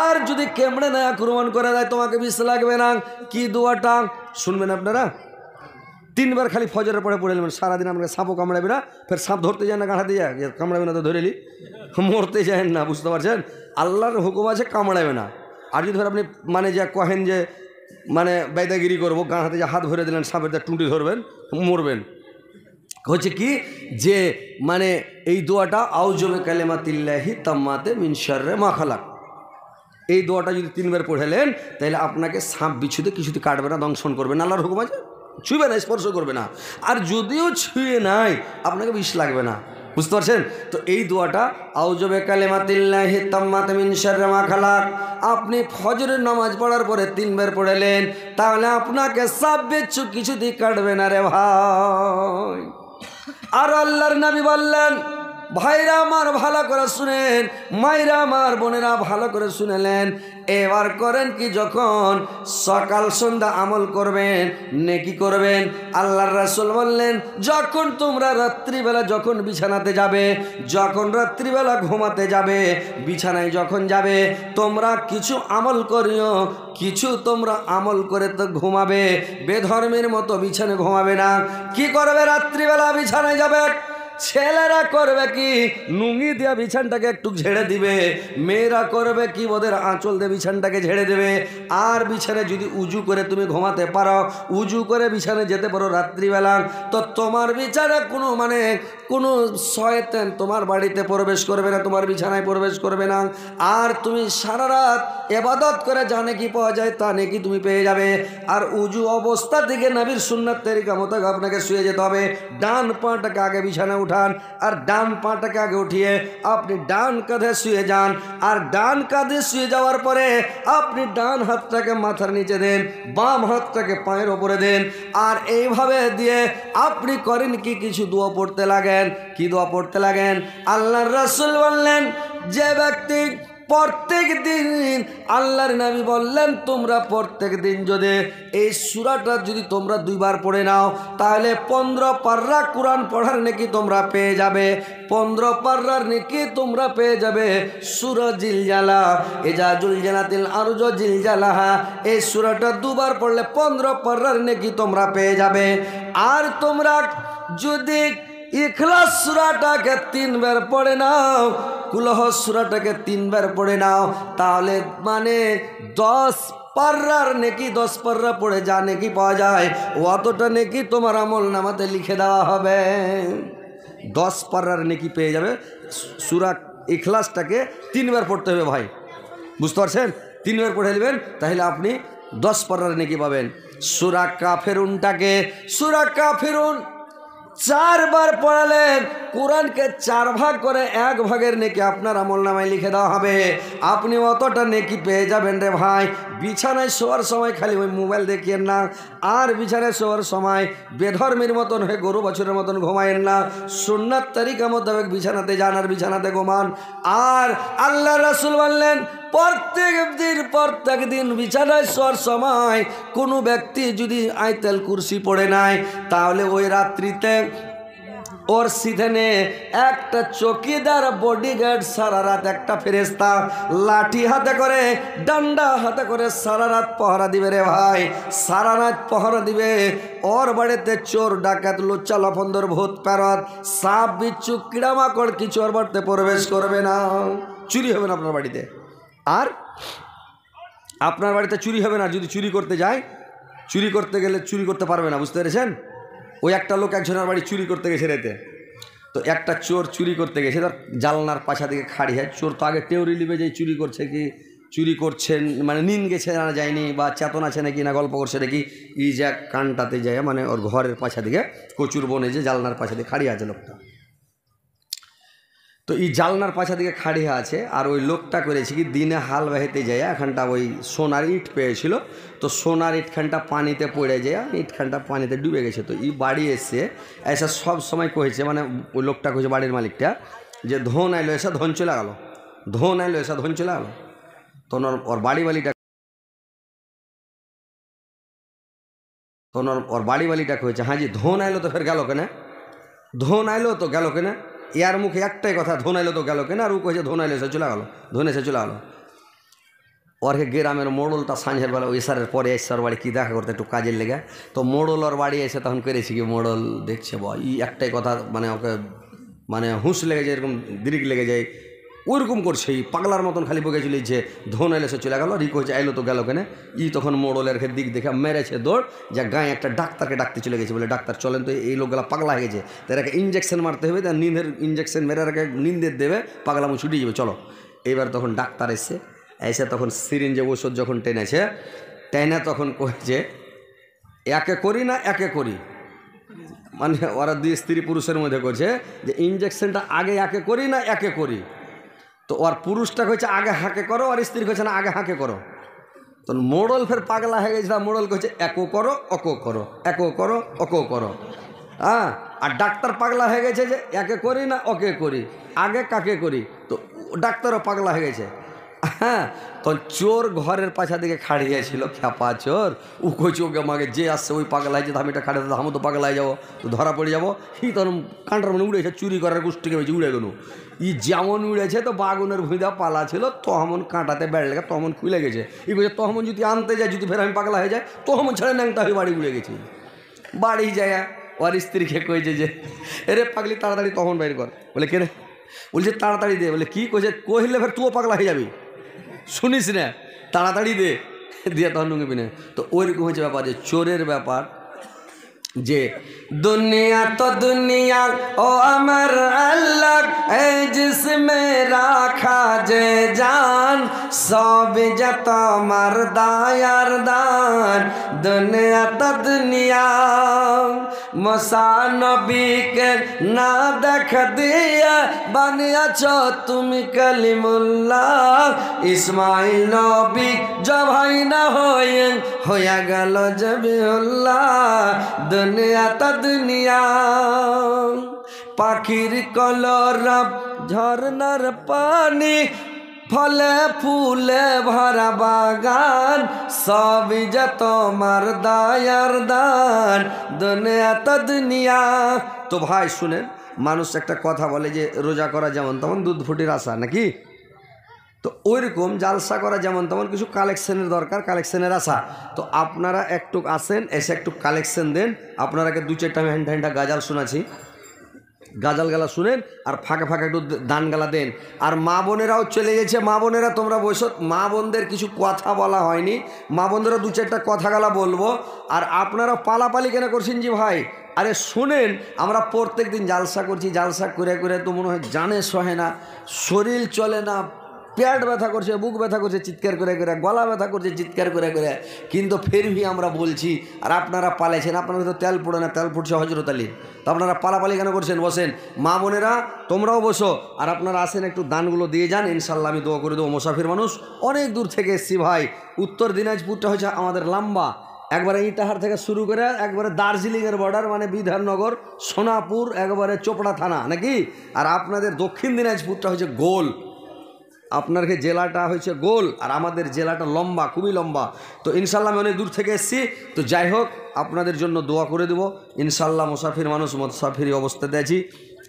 আর যদি কেমড়ে না আক্রমণ করে দেয়, তোমাকে বিষ লাগবে না। কি দোয়াটা শুনবেন আপনারা? 3 বার খালি ফজরের পরে পড়ে নেবেন। সারাদিন আপনাকে সাপও কামড়াবে না, ফের সাপ ধরতে যায় না, কাঁড়াতে যায়, কামড়াবে না তো ধরে নি, মরতে যায় না, বুঝতে পারছেন? আল্লাহর হুকুম আছে কামড়াবে না। আর যদি ধর আপনি মানে যা কহেন যে মানে বেদাগিরি করবো, গাঁ হাতে যা হাত ভরে দিলেন, সাপের যা টুঁটি ধরবেন, মরবেন। হচ্ছে কি যে মানে এই দোয়াটা আউযুবে কালিমাতিল্লাহি তাম্মাতে মিন শাররি মা খালাক, এই দোয়াটা যদি 3 বার পড়েলেন তাহলে আপনাকে সাপ বিচ্ছুতে কিছুতে কাটবে না, দংশন করবে না, আল্লাহর হুকুম আছে, ছুঁবে না, স্পর্শ করবে না। আর যদিও ছুঁয়ে নাই আপনাকে বিষ লাগবে না, বুঝতে পারছেন? তো এই দোয়াটা আউযুবে কালিমাতিল্লাহি তাম্মাতে মিন শাররি মা খালাক আপনি ফজরের নামাজ পড়ার পরে 3 বার পড়লেন, তাহলে আপনাকে সাপ বিচ্ছু কিছুতেই কাটবে না রে ভাই। আর আল্লাহর নবী বললেন, ভাইরা আমার ভালো করে শুনেন, মাইরা আমার বোনেরা ভালো করে শুনেলেন, এবার করেন কি, যখন সকাল সন্ধ্যা আমল করবেন, নেকি করবেন। আল্লাহর রাসূল বললেন, যখন তোমরা রাত্রিবেলা যখন বিছানাতে যাবে, যখন রাত্রিবেলা ঘুমাতে যাবে, বিছানায় যখন যাবে, তোমরা কিছু আমল করিও, কিছু তোমরা আমল করে তো ঘুমাবে, বেধর্মের মতো বিছানায় ঘুমাবে না। কি করবে? রাত্রিবেলা বিছানায় যাবে, ছেলেরা করবে কি, লুঙ্গি দিয়া বিছানটাকে একটু ঝেড়ে দিবে, মেয়েরা করবে কি, ওদের আঁচল দিয়ে বিছানটাকে ঝেড়ে দেবে। আর বিছানে যদি উজু করে তুমি ঘুমাতে পারো, উজু করে বিছানে যেতে পারো রাত্রিবেলা, তো তোমার বিছানা কোনো শয়তান তোমার বাড়িতে প্রবেশ করবে না, তোমার বিছানায় প্রবেশ করবে না। আর তুমি সারা রাত ইবাদত করে যা নেকি পাওয়া যায় তা নেকি তুমি পেয়ে যাবে। আর উজু অবস্থা থেকে নবীর সুন্নাত তরিকা মতো আপনাকে শুয়ে যেতে হবে। ডান পাটাকে আগে বিছানায় উঠান, আর ডান পাটাকে আগে উঠিয়ে আপনি ডান কাঁধে শুয়ে যান। আর ডান কাঁধে শুয়ে যাওয়ার পরে আপনি ডান হাতটাকে মাথার নিচে দেন, বাম হাতটাকে পায়ের ওপরে দেন। আর এইভাবে দিয়ে আপনি করেন কি, কিছু দোয়া পড়তে লাগেন। কি দোয়া পড়তে লাগেন? আল্লাহর রাসূল বললেন, যে ব্যক্তি প্রত্যেক দিন, আল্লাহর নবী বললেন, তোমরা প্রত্যেক দিন যদি এই সূরাটা যদি তোমরা 2 বার পড়ে নাও, তাহলে 15 পারা কোরআন পড়ার নেকি তোমরা পেয়ে যাবে। 15 পারার নেকি তোমরা পেয়ে যাবে। সূরা জিলজালা, ইজা জুলজালাতিল আরজু জিলজালাহা, এই সূরাটা 2 বার পড়লে 15 পারার নেকি তোমরা পেয়ে যাবে। আর তোমরা যদি ইখলাস সূরাটাকে 3 বার পড়ে নাও, কুলহ সূরাটাকে 3 বার পড়ে নাও, তাহলে মানে 10 পারার নেকি, 10 পারা পড়ে যা নেকি পাওয়া যায়, অতটা নেকি তোমার আমল নামাতে লিখে দেওয়া হবে। 10 পারার নেকি পেয়ে যাবে। সূরা ইখলাসটাকে 3 বার পড়তে হবে ভাই, বুঝতে পারছেন? 3 বার পড়ে নেবেন, তাহলে আপনি 10 পারার নেকি পাবেন। সূরা কাফিরুনটাকে, সূরা কাফিরুন 4 বার পড়ালেন, কোরআনকে 4 ভাগ করে 1 ভাগের নেকি আপনার আমল নামায় লিখে দেওয়া হবে। আপনি অতটা নেকি পেয়ে যাবেন রে ভাই। বিছানায় শোয়ার সময় খালি ওই মোবাইল দেখিয়েন না, আর বিছানায় শোয়ার সময় বেধর্মের মতন হয়ে গরু বছরের মতন ঘুমায়েন না। সুন্নাত তরিকা মোতাবেক বিছানাতে যান আর বিছানাতে ঘুমান। আর আল্লাহ রাসূল বললেন, প্রত্যেক দিন বিছানায় শোয়ার সময় কোনো ব্যক্তি যদি আয়াতুল কুরসি পড়ে নাই, তাহলে ওই রাত্রিতে ওর সিধনে একটা চকিদার বডিগার্ড সারা রাত, একটা ফেরেশতা লাঠি হাতে করে, ডান্ডা হাতে করে সারা রাত পহরা দিবে রে ভাই, সারা রাত পহরা দিবে। ওর বাড়িতে চোর ডাকাত লুচ্চা লফন্দর ভূত প্যারত সাপ বিচ্ছু কিড়ামাকড় কিছু ওর বাড়িতে প্রবেশ করবে না, চুরি হবে না আপনার বাড়িতে। আর আপনার বাড়িতে চুরি হবে না। যদি চুরি করতে যায়, চুরি করতে গেলে চুরি করতে পারবে না, বুঝতে পেরেছেন? ওই একটা লোক একজনের বাড়ি চুরি করতে গেছে রেতে, তো একটা চোর চুরি করতে গেছে, তার জানলার পাশা দিকে খাড়ি হয়। চোর তো আগে টেউরি লিবে যে চুরি করছে কি, চুরি করছেন মানে নিন গেছে না যায়নি, বা চেতন আছে নাকি না গল্প করছে নাকি, এই যে কানটাতে যায় মানে ওর ঘরের পাশা দিকে কচুর বনে যে জানলার পাশা দিকে খাড়ি আছে লোকটা, তো এই জালনার পাশা দিকে খাড়িয়া আছে। আর ওই লোকটা করেছে কি, দিনে হাল বাহিতে যায় এখানটা ওই সোনার ইট পেয়েছিল, তো সোনার ইটখানটা পানিতে পড়ে যায়, ইটখানটা পানিতে ডুবে গেছে। তো এই বাড়ি এসে এসে সব সময় কহেছে, মানে ওই লোকটা কহেছে বাড়ির মালিকটা, যে ধন আইলো এসে ধন চলে গেল, ধন আইলো এসে ধন চলে গেল। তো ওর বাড়ি বালিটা কহেছে, হ্যাঁ জি ধন আইলো তো ফের গেল কেন, ধন আইলো তো গেল কেন, ইয়ার মুখে একটাই কথা, ধন আইলো তো গেল কেন। আর ও কয়েছে ধন আইলো এসে চলে গেল, ধন এসে চলে গেল। ওরকে গ্রামের মোড়লটা সাঁঝের বেলা ওই সারের পরে এসে ওর বাড়ি কী দেখা করতে একটু কাজের লেগে, তো মোড়ল ওর বাড়ি এসে তখন করেছি কি, মোড়ল দেখছে ই একটাই কথা মানে ওকে মানে হুঁশ লেগে যায়, এরকম দিরিক লেগে যায়, ওইরকম করছে এই পাগলার মতন খালি বকে চলেছে। ধন এলে সে চলে গেল, রিক হয়েছে এলো তো গেল কেনে, তখন মোড়লের দিক দেখে মেরেছে দৌড়, যা গায়ে একটা ডাক্তারকে ডাকতে চলে গেছে, বলে ডাক্তার চলেন তো, এই লোকগুলা পাগলা হয়ে গেছে, তাদেরকে ইঞ্জেকশন মারতে হবে, তার নিন্দের ইঞ্জেকশন মেরে নিন্দের দেবে, পাগলামো ছুটে যাবে চলো। এবার তখন ডাক্তার এসে তখন সিরিঞ্জে ওষুধ যখন টেনেছে, তখন কয়েছে একে করি না একে করি, মানে ওরা দুই স্ত্রী পুরুষের মধ্যে করছে যে ইঞ্জেকশনটা আগে একে করি না একে করি, তো ওর পুরুষটা কইছে আগে হাঁকে করো, আর স্ত্রী কইছে না আগে হাঁকে করো। তো মোড়ল ফের পাগলা হয়ে গেছে, মোড়ল কইছে একো করো অকো করো, একো করো অকো করো। হ্যাঁ, আর ডাক্তার পাগলা হয়ে গেছে যে একে করি না ওকে করি, আগে কাকে করি, তো ডাক্তারও পাগলা হয়ে গেছে। হ্যাঁ, তখন চোর ঘরের পাছা দিকে খাড়িয়েছিল, খ্যাপা চোর, ও কইছে ওকে আমাকে যে আসছে ওই পাগলা হয়েছে, আমি এটা খাড়ে আমি তো পাগলা হয়ে যাবো, তো ধরা পড়ে যাবো। তখন কাঁটার মানে উড়েছে, চুরি করার গোষ্ঠীকে হয়েছে উড়ে গেল, যেমন উড়েছে তো বাগুনের ভুঁইদা পালা ছিল, তহমন কাঁটাতে বেড় লেগে তহমন খুলে গেছে। কইছে তহমন যদি আনতে যায়, যদি ফের আমি পাগলা হয়ে যায়, তহমন ছেড়ে ন্যাংটা হয়ে বাড়ি উড়ে গেছি। বাড়ি যায় ওর স্ত্রীকে কইছে যে এরে পাগলি তাড়াতাড়ি তহমন বাইর কর, বলে কে রে, বলছে তাড়াতাড়ি দে, বলে কী কইছে, কহিলে ফের তুইও পাগলা হয়ে যাবি, শুনিস না, তাড়াতাড়ি দে, দিয়ে তখন নুঙ্গি পিনে। তো ওইরকম হচ্ছে ব্যাপার, যে চোরের ব্যাপার, যে দুনিয়া তো দুনিয়া ও আমার আল্লাহ, এই জিসমে রাখা যে জান, সব যে তোমার দায়ার দান। দুনিয়া তো দুনিয়া মুসা নবীকে না দেখ দিয়া বানিয়েছ তুমি কালিমুল্লাহ, ইসমাইল নবী জবাই না হইয়া গেল জবিউল্লাহ। দুনিয়া তা দুনিয়া পাখির কলরব ঝর্ণার পানি, ফলে ফুলে ভরা বাগান, সবই যে তোমার দায়ার দান। দুনিয়া তা দুনিয়া। তো ভাই শুনেন, মানুষ একটা কথা বলে যে রোজা করা যেমন তেমন দুধ ফুটির আশা নাকি, তো ওইরকম জালসা করা যেমন তেমন কিছু কালেকশনের দরকার, কালেকশনের আশা। তো আপনারা একটু আসেন, এসে একটু কালেকশন দেন, আপনারাকে দু চারটা আমি হ্যান্ডা গাজাল শোনাছি, গাজাল গালা শুনেন, আর ফাঁকে ফাঁকে একটু দান গালা দেন। আর মা বোনেরাও চলে গেছে, মা বোনেরা তোমরা বসো, মা বোনদের কিছু কথা বলা হয়নি, মা বোনদেরও দু চারটা কথা গালা বলবো। আর আপনারা পালাপালি কেন করছেন জি ভাই, আরে শুনেন, আমরা প্রত্যেক দিন জালসা করছি, জালসা করে করে তো মনে হয় জানে সহে না, শরীর চলে না, পেট ব্যথা করছে, বুক ব্যথা করছে চিৎকার করে করে, গলা ব্যথা করছে চিৎকার করে করে, কিন্তু ফের ভি আমরা বলছি, আর আপনারা পালেছেন। আপনারা তো তেল পড়ে না, তেল ফুটছে হজরত আলী, তো আপনারা পালাপালি কেন করছেন? বসেন মা বোনেরা, তোমরাও বসো, আর আপনারা আসেন একটু দানগুলো দিয়ে যান, ইনশাল্লাহ আমি দোয়া করে দেবো। মুসাফির মানুষ, অনেক দূর থেকে এসছি ভাই, উত্তর দিনাজপুরটা হচ্ছে আমাদের লম্বা, একবারে ইটাহার থেকে শুরু করে একবারে দার্জিলিংয়ের বর্ডার, মানে বিধাননগর, সোনাপুর, একবারে চোপড়া থানা নাকি, আর আপনাদের দক্ষিণ দিনাজপুরটা হচ্ছে গোল, আপনার জেলাটা হয়েছে গোল, আর আমাদের জেলাটা লম্বা, খুবই লম্বা। তো ইনশাল্লাহ আমি অনেক দূর থেকে এসেছি, তো যাই হোক আপনাদের জন্য দোয়া করে দেবো ইনশাল্লাহ। মুসাফির মানুষ, মুসাফির অবস্থাতে আছি,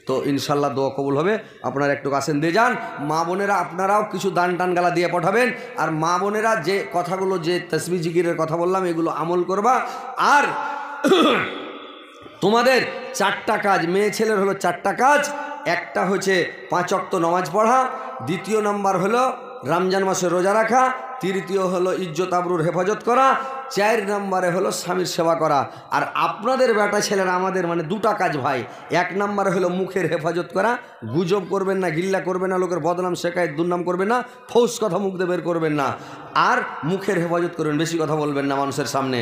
তো ইনশাল্লাহ দোয়া কবুল হবে। আপনারা একটু আসেন দিয়ে যান। মা বোনেরা আপনারাও কিছু দান টান গালা দিয়ে পাঠাবেন, আর মা বোনেরা যে কথাগুলো, যে তসবিহ জিকিরের কথা বললাম, এগুলো আমল করবা। আর তোমাদের চারটা কাজ, মেয়ে ছেলের হলো চারটা কাজ, একটা হচ্ছে 5 ওয়াক্ত নামাজ পড়া, দ্বিতীয় নাম্বার হলো রমজান মাসে রোজা রাখা, তৃতীয় হলো ইজ্জত আবরুর হেফাজত করা, 4 নম্বরে হলো স্বামীর সেবা করা। আর আপনাদের বেটা ছেলেরা আমাদের মানে দুটা কাজ ভাই, 1 নম্বরে হলো মুখের হেফাজত করা, গুজব করবেন না, গিল্লা করবেন না, লোকের বদনাম শেখায় দুর্নাম করবেন না, ফৌস কথা মুখ দিয়ে বের করবেন না, আর মুখের হেফাজত করবেন, বেশি কথা বলবেন না মানুষের সামনে,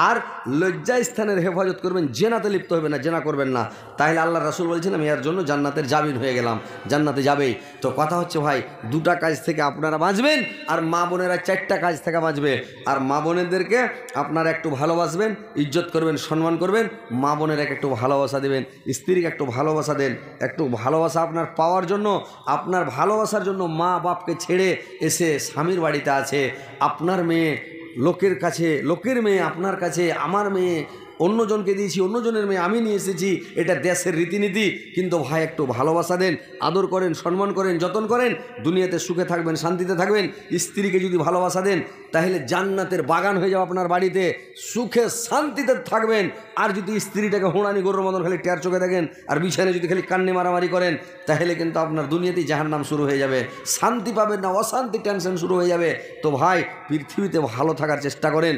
আর লজ্জা স্থানের হেফাজত করবেন, জেনাতে লিপ্ত হবেন না, জেনা করবেন না, তাহলে আল্লাহ রাসূল বলছেন আমি এর জন্য জান্নাতের জামিন হয়ে গেলাম, জান্নাতে যাবেই। তো কথা হচ্ছে ভাই, দুটা কাজ থেকে আপনারা বাঁচবেন, আর মা বোনেরা 4টা কাজ থেকে বাঁচবে। আর মা বোনেদেরকে আপনারা একটু ভালোবাসবেন, ইজ্জত করবেন, সম্মান করবেন, মা বোনেরাকে একটু ভালোবাসা দেবেন, স্ত্রীকে একটু ভালোবাসা দেন। একটু ভালোবাসা আপনার পাওয়ার জন্য, আপনার ভালোবাসার জন্য মা বাপকে ছেড়ে এসে স্বামীর বাড়িতে আছে। আপনার মেয়ে লোকের কাছে, লোকের মেয়ে আপনার কাছে, আমার মেয়ে অন্যজনকে দিয়েছি, অন্যজনের মেয়ে আমি নিয়ে এসেছি, এটা দেশের রীতিনীতি। কিন্তু ভাই একটু ভালোবাসা দেন, আদর করেন, সম্মান করেন, যত্ন করেন, দুনিয়াতে সুখে থাকবেন, শান্তিতে থাকবেন। স্ত্রীকে যদি ভালোবাসা দেন তাহলে জান্নাতের বাগান হয়ে যাবে আপনার বাড়িতে, সুখে শান্তিতে থাকবেন। আর যদি স্ত্রীটাকে হোঁড়ানি গরুর মতন খালি টের চোখে দেখেন আর বিছানায় যদি খালি কান্নে মারামারি করেন তাহলে কিন্তু আপনার দুনিয়াতেই জাহান্নাম শুরু হয়ে যাবে, শান্তি পাবেন না, অশান্তি টেনশন শুরু হয়ে যাবে। তো ভাই পৃথিবীতে ভালো থাকার চেষ্টা করেন,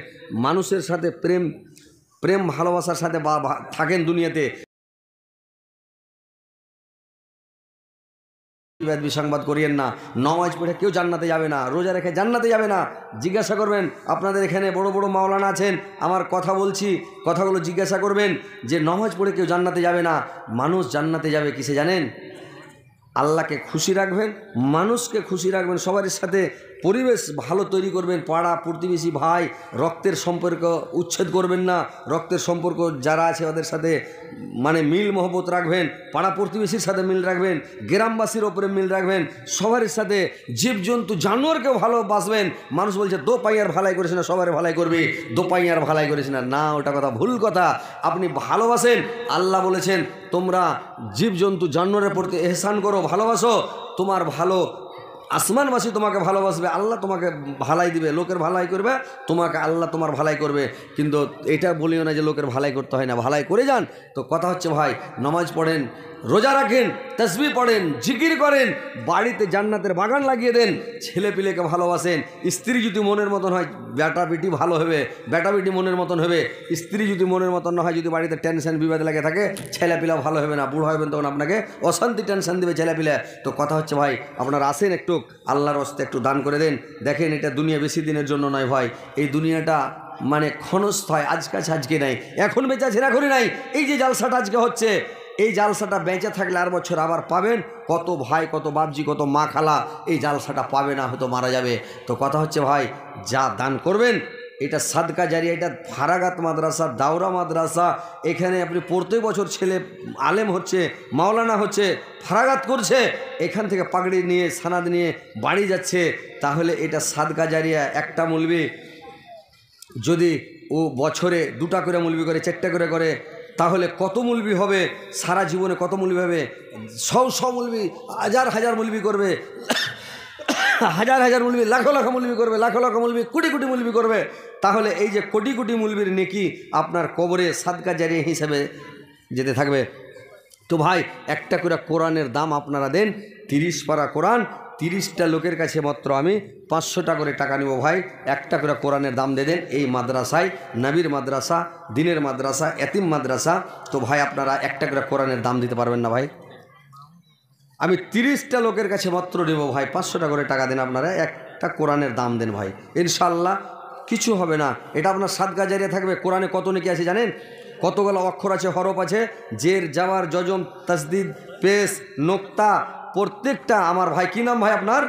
মানুষের সাথে প্রেম ভালোবাসার সাথে থাকেন দুনিয়াতে। বিসংবাদ করিয়েন না, নামাজ পড়ে কেউ জান্নাতে যাবে না, রোজা রেখে জান্নাতে যাবে না। জিজ্ঞাসা করবেন, আপনাদের এখানে বড় বড় মাওলানা আছেন, আমার কথা বলছি, কথাগুলো জিজ্ঞাসা করবেন যে নামাজ পড়ে কেউ জান্নাতে যাবে না। মানুষ জান্নাতে যাবে কিসে জানেন? আল্লাহকে খুশি রাখবেন, মানুষকে খুশি রাখবেন, সবার সাথে পরিবেশ ভালো তৈরি করবেন, পাড়া প্রতিবেশী ভাই রক্তের সম্পর্ক উচ্ছেদ করবেন না, রক্তের সম্পর্ক যারা আছে ওদের সাথে মানে মিল মহব্বত রাখবেন, পাড়া প্রতিবেশীর সাথে মিল রাখবেন, গ্রামবাসীর ওপরে মিল রাখবেন, সবার সাথে জীবজন্তু জানোয়ারকেও ভালোবাসবেন। মানুষ বলছে দো পাইয়ার ভালাই করিস না, সবার ভালাই করবি, দো পাইয়ার ভালাই করিস না, না ওটা কথা ভুল কথা। আপনি ভালোবাসেন, আল্লাহ বলেছেন তোমরা জীবজন্তু জানোয়ারের প্রতি এহসান করো, ভালোবাসো, তোমার ভালো আসমানবাসী তোমাকে ভালোবাসবে, আল্লাহ তোমাকে ভালাই দিবে, লোকের ভালাই করবে তোমাকে, আল্লাহ তোমার ভালাই করবে। কিন্তু এটা বলিও না যে লোকের ভালাই করতে হয় না, ভালাই করে যান। তো কথা হচ্ছে ভাই নামাজ পড়েন, রোজা রাখেন, তাসবিহ পড়েন, জিকির করেন, বাড়িতে জান্নাতের বাগান লাগিয়ে দেন, ছেলে পিলেকে ভালোবাসেন। স্ত্রী যদি মনের মতন হয় বেটা বেটি ভালো হবে, বেটা বেটি মনের মতন হবে। স্ত্রী যদি মনের মতন না হয়, যদি বাড়িতে টেনশন বিবাদ লাগে থাকে, ছেলেপিলা ভালো হবে না, বুড়ো হবেন তখন আপনাকে অশান্তি টেনশন দেবে ছেলেপিলা। তো কথা হচ্ছে ভাই আপনারা আসেন, একটু আল্লাহর হস্তে একটু দান করে দেন। দেখেন এটা দুনিয়া বেশি দিনের জন্য নয় ভাই, এই দুনিয়াটা মানে ক্ষণস্থায়ী, আজকে নাই, এখন বেঁচে আছেন এখনই নাই। এই যে জালসাটা আজকে হচ্ছে, এই জালসাটা বেঁচে থাকলে আর বছর আবার পাবেন। কত ভাই, কত বাপজি, কত মা খালা এই জালসাটা পাবে না, হয়তো মারা যাবে। তো কথা হচ্ছে ভাই যা দান করবেন এটা সাদকা জারিয়া, এটা ফারাগাত মাদ্রাসা, দাওরা মাদ্রাসা, এখানে আপনি প্রত্যেক বছর ছেলে আলেম হচ্ছে, মাওলানা হচ্ছে, ফারাগাত করছে, এখান থেকে পাগড়ি নিয়ে সানাদ নিয়ে বাড়ি যাচ্ছে। তাহলে এটা সাদকা জারিয়া। একটা মৌলবি যদি ও বছরে 2টা করে মৌলবি করে, 4টা করে করে, তাহলে কত মৌলবি হবে, সারা জীবনে কত মৌলবি হবে? 100 মৌলবি, হাজার মৌলবি করবে, হাজার মৌলবি, লাখ মৌলবি করবে, লাখ মৌলবি, কোটি মৌলবি করবে। তাহলে এই যে কোটি মৌলবির নেকি আপনার কবরে সাদকা জারিয়া হিসেবে যেতে থাকবে। তো ভাই একটা করে কোরআনের দাম আপনারা দেন, 30 পারা কোরআন, 30টা লোকের কাছে মাত্র আমি 500 টাকা করে টাকা নেব ভাই। একটা করে কোরআনের দাম দিয়ে দেন এই মাদ্রাসায়, নবীর মাদ্রাসা, দিনের মাদ্রাসা, এতিম মাদ্রাসা। তো ভাই আপনারা একটা করে কোরআনের দাম দিতে পারবেন না ভাই? আমি 30টা লোকের কাছে মাত্র নেব ভাই, 500 টাকা করে টাকা দেন, আপনারা একটা কোরআনের দাম দেন ভাই, ইনশাআল্লাহ কিছু হবে না। এটা আপনার সাদকা জারিয়া থাকবে। কোরআনে কত নেকি আছে জানেন? কতগুলো অক্ষর আছে, হরফ আছে, জের, জাওয়ার, জজম, তাসদিদ, পেশ, নোক্তা, প্রত্যেকটা। আমার ভাই কি নাম ভাই আপনার?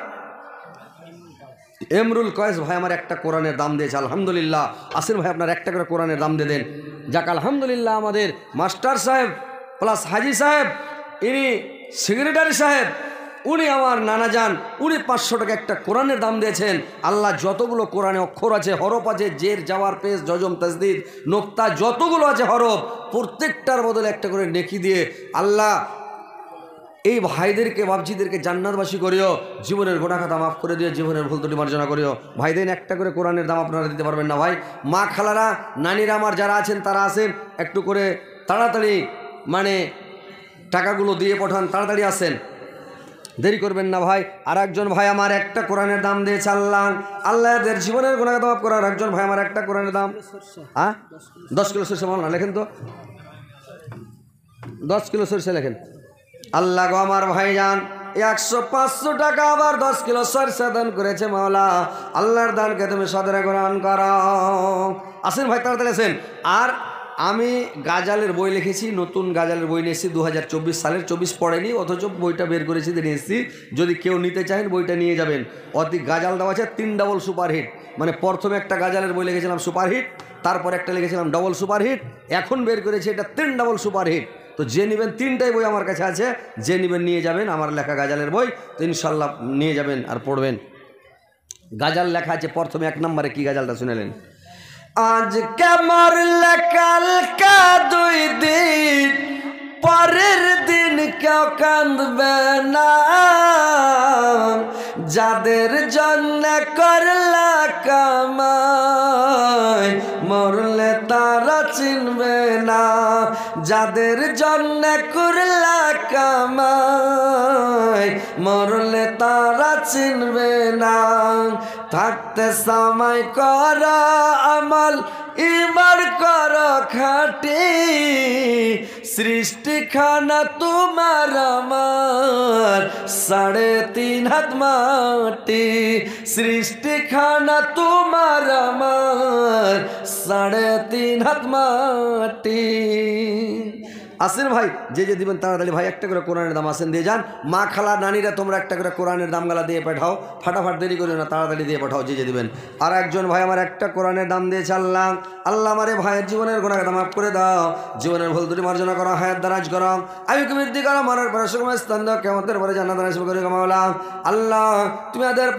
এমরুল কয়েস ভাই আমার একটা কোরআনের দাম দিয়েছে, আলহামদুলিল্লাহ। আসির ভাই আপনার একটা করে কোরআনের দাম দিয়ে দেন। যাক আলহামদুলিল্লাহ, আমাদের মাস্টার সাহেব প্লাস হাজি সাহেব, ইনি সেক্রেটারি সাহেব, উনি আমার নানা যান, উনি 500 টাকা একটা কোরআনের দাম দিয়েছেন। আল্লাহ যতগুলো কোরআনে অক্ষর আছে, হরফ আছে, জের, জাওয়ার, পেশ, জজম, তাসদিদ, নোক্তা, যতগুলো আছে হরফ, প্রত্যেকটার বদলে একটা করে নেকি দিয়ে আল্লাহ এই ভাইদেরকে, বাপজিদেরকে জান্নাতবাসী করিও, জীবনের গোনা খাতা মাফ করে দিও, জীবনের ভুল ত্রুটি মার্জনা করিও। ভাইদের একটা করে কোরআনের দাম আপনারা দিতে পারবেন না ভাই? মা খালারা, নানিরা আমার যারা আছেন তারা আসেন, একটু করে তাড়াতাড়ি মানে টাকাগুলো দিয়ে পাঠান, তাড়াতাড়ি আসেন, দেরি করবেন না ভাই। আর একজন ভাই আমার একটা কোরআনের দাম দিয়েছে, আল্লাহ এদের জীবনের গোনা খাতা মাফ করার। একজন ভাই আমার একটা কোরআনের দাম, হ্যাঁ 10 কিলো সরষে মাল না লেখেন তো, 10 কিলো সরষে লেখেন। আল্লাহ গো আমার ভাইজান 100-500 টাকা আবার 10 কিলো সরষে দান করেছে মাওলা, আল্লাহর দানকে তুমি সদরে গ্রহণ করো। আসেন ভাই তাড়াতাড়ি আসেন। আর আমি গাজালের বই লিখেছি, নতুন গাজালের বই নিয়েছি 2024 সালের, 24 পড়েনি অথচ বইটা বের করেছি, নিয়ে এসেছি। যদি কেউ নিতে চান বইটা নিয়ে যাবেন। অতি গাজাল দেওয়া আছে 3 ডাবল সুপারহিট, মানে প্রথমে একটা গাজালের বই লিখেছিলাম সুপারহিট, তারপর একটা লিখেছিলাম ডবল সুপারহিট, এখন বের করেছি এটা 3 ডাবল সুপারহিট। তো যে নেবেন, 3টাই বই আমার কাছে আছে, যে নেবেন নিয়ে যাবেন, আমার লেখা গাজালের বই, তো ইনশাল্লাহ নিয়ে যাবেন আর পড়বেন। গাজাল লেখা আছে প্রথমে 1 নম্বরে, কি গাজালটা শুনেলেন? আজকে মরলে কালকে 2 দিন, পরের দিন কেউ কাঁদবে না। যাদের জন্য করলা কামাই, মরলে তারা চিনবে না। যাদের জন্য করলা কামাই, মরলে তারা চিনবে না। থাকতে সময় কর আমল, ইমান কর খাটি। সৃষ্টিখানা তোমার আমার 3.5 হাত মাটি। সৃষ্টিখানা তোমার আমার 3.5 হাত মাটি। আসেন ভাই, যে যে দিবেন তাড়াতাড়ি ভাই একটা করে কোরআনের দাম আসেন দিয়ে যান। মা খালা নানিরা তোমরা একটা করে কোরআনের দামগালা দিয়ে পাঠাও, ফাটাফাট দেরি করে না, তাড়াতাড়ি দিয়ে পাঠাও যে যে দিবেন। আর একজন ভাই আমার একটা কোরআনের দাম দিয়ে চাললাম। আল্লাহ আমারে ভাইয়ের জীবনের গুনাহগাতা মাফ করে দাও, জীবনের ভুল ত্রুটি মার্জনা করো, হায়াত দারাজ করো, আয়ুকে বৃদ্ধি করো, মরার পরে সুখময় স্থান দাও, কিয়ামতের পরে জান্নাত নসিব করে কামাওলা। আল্লাহ তুমি আমাদের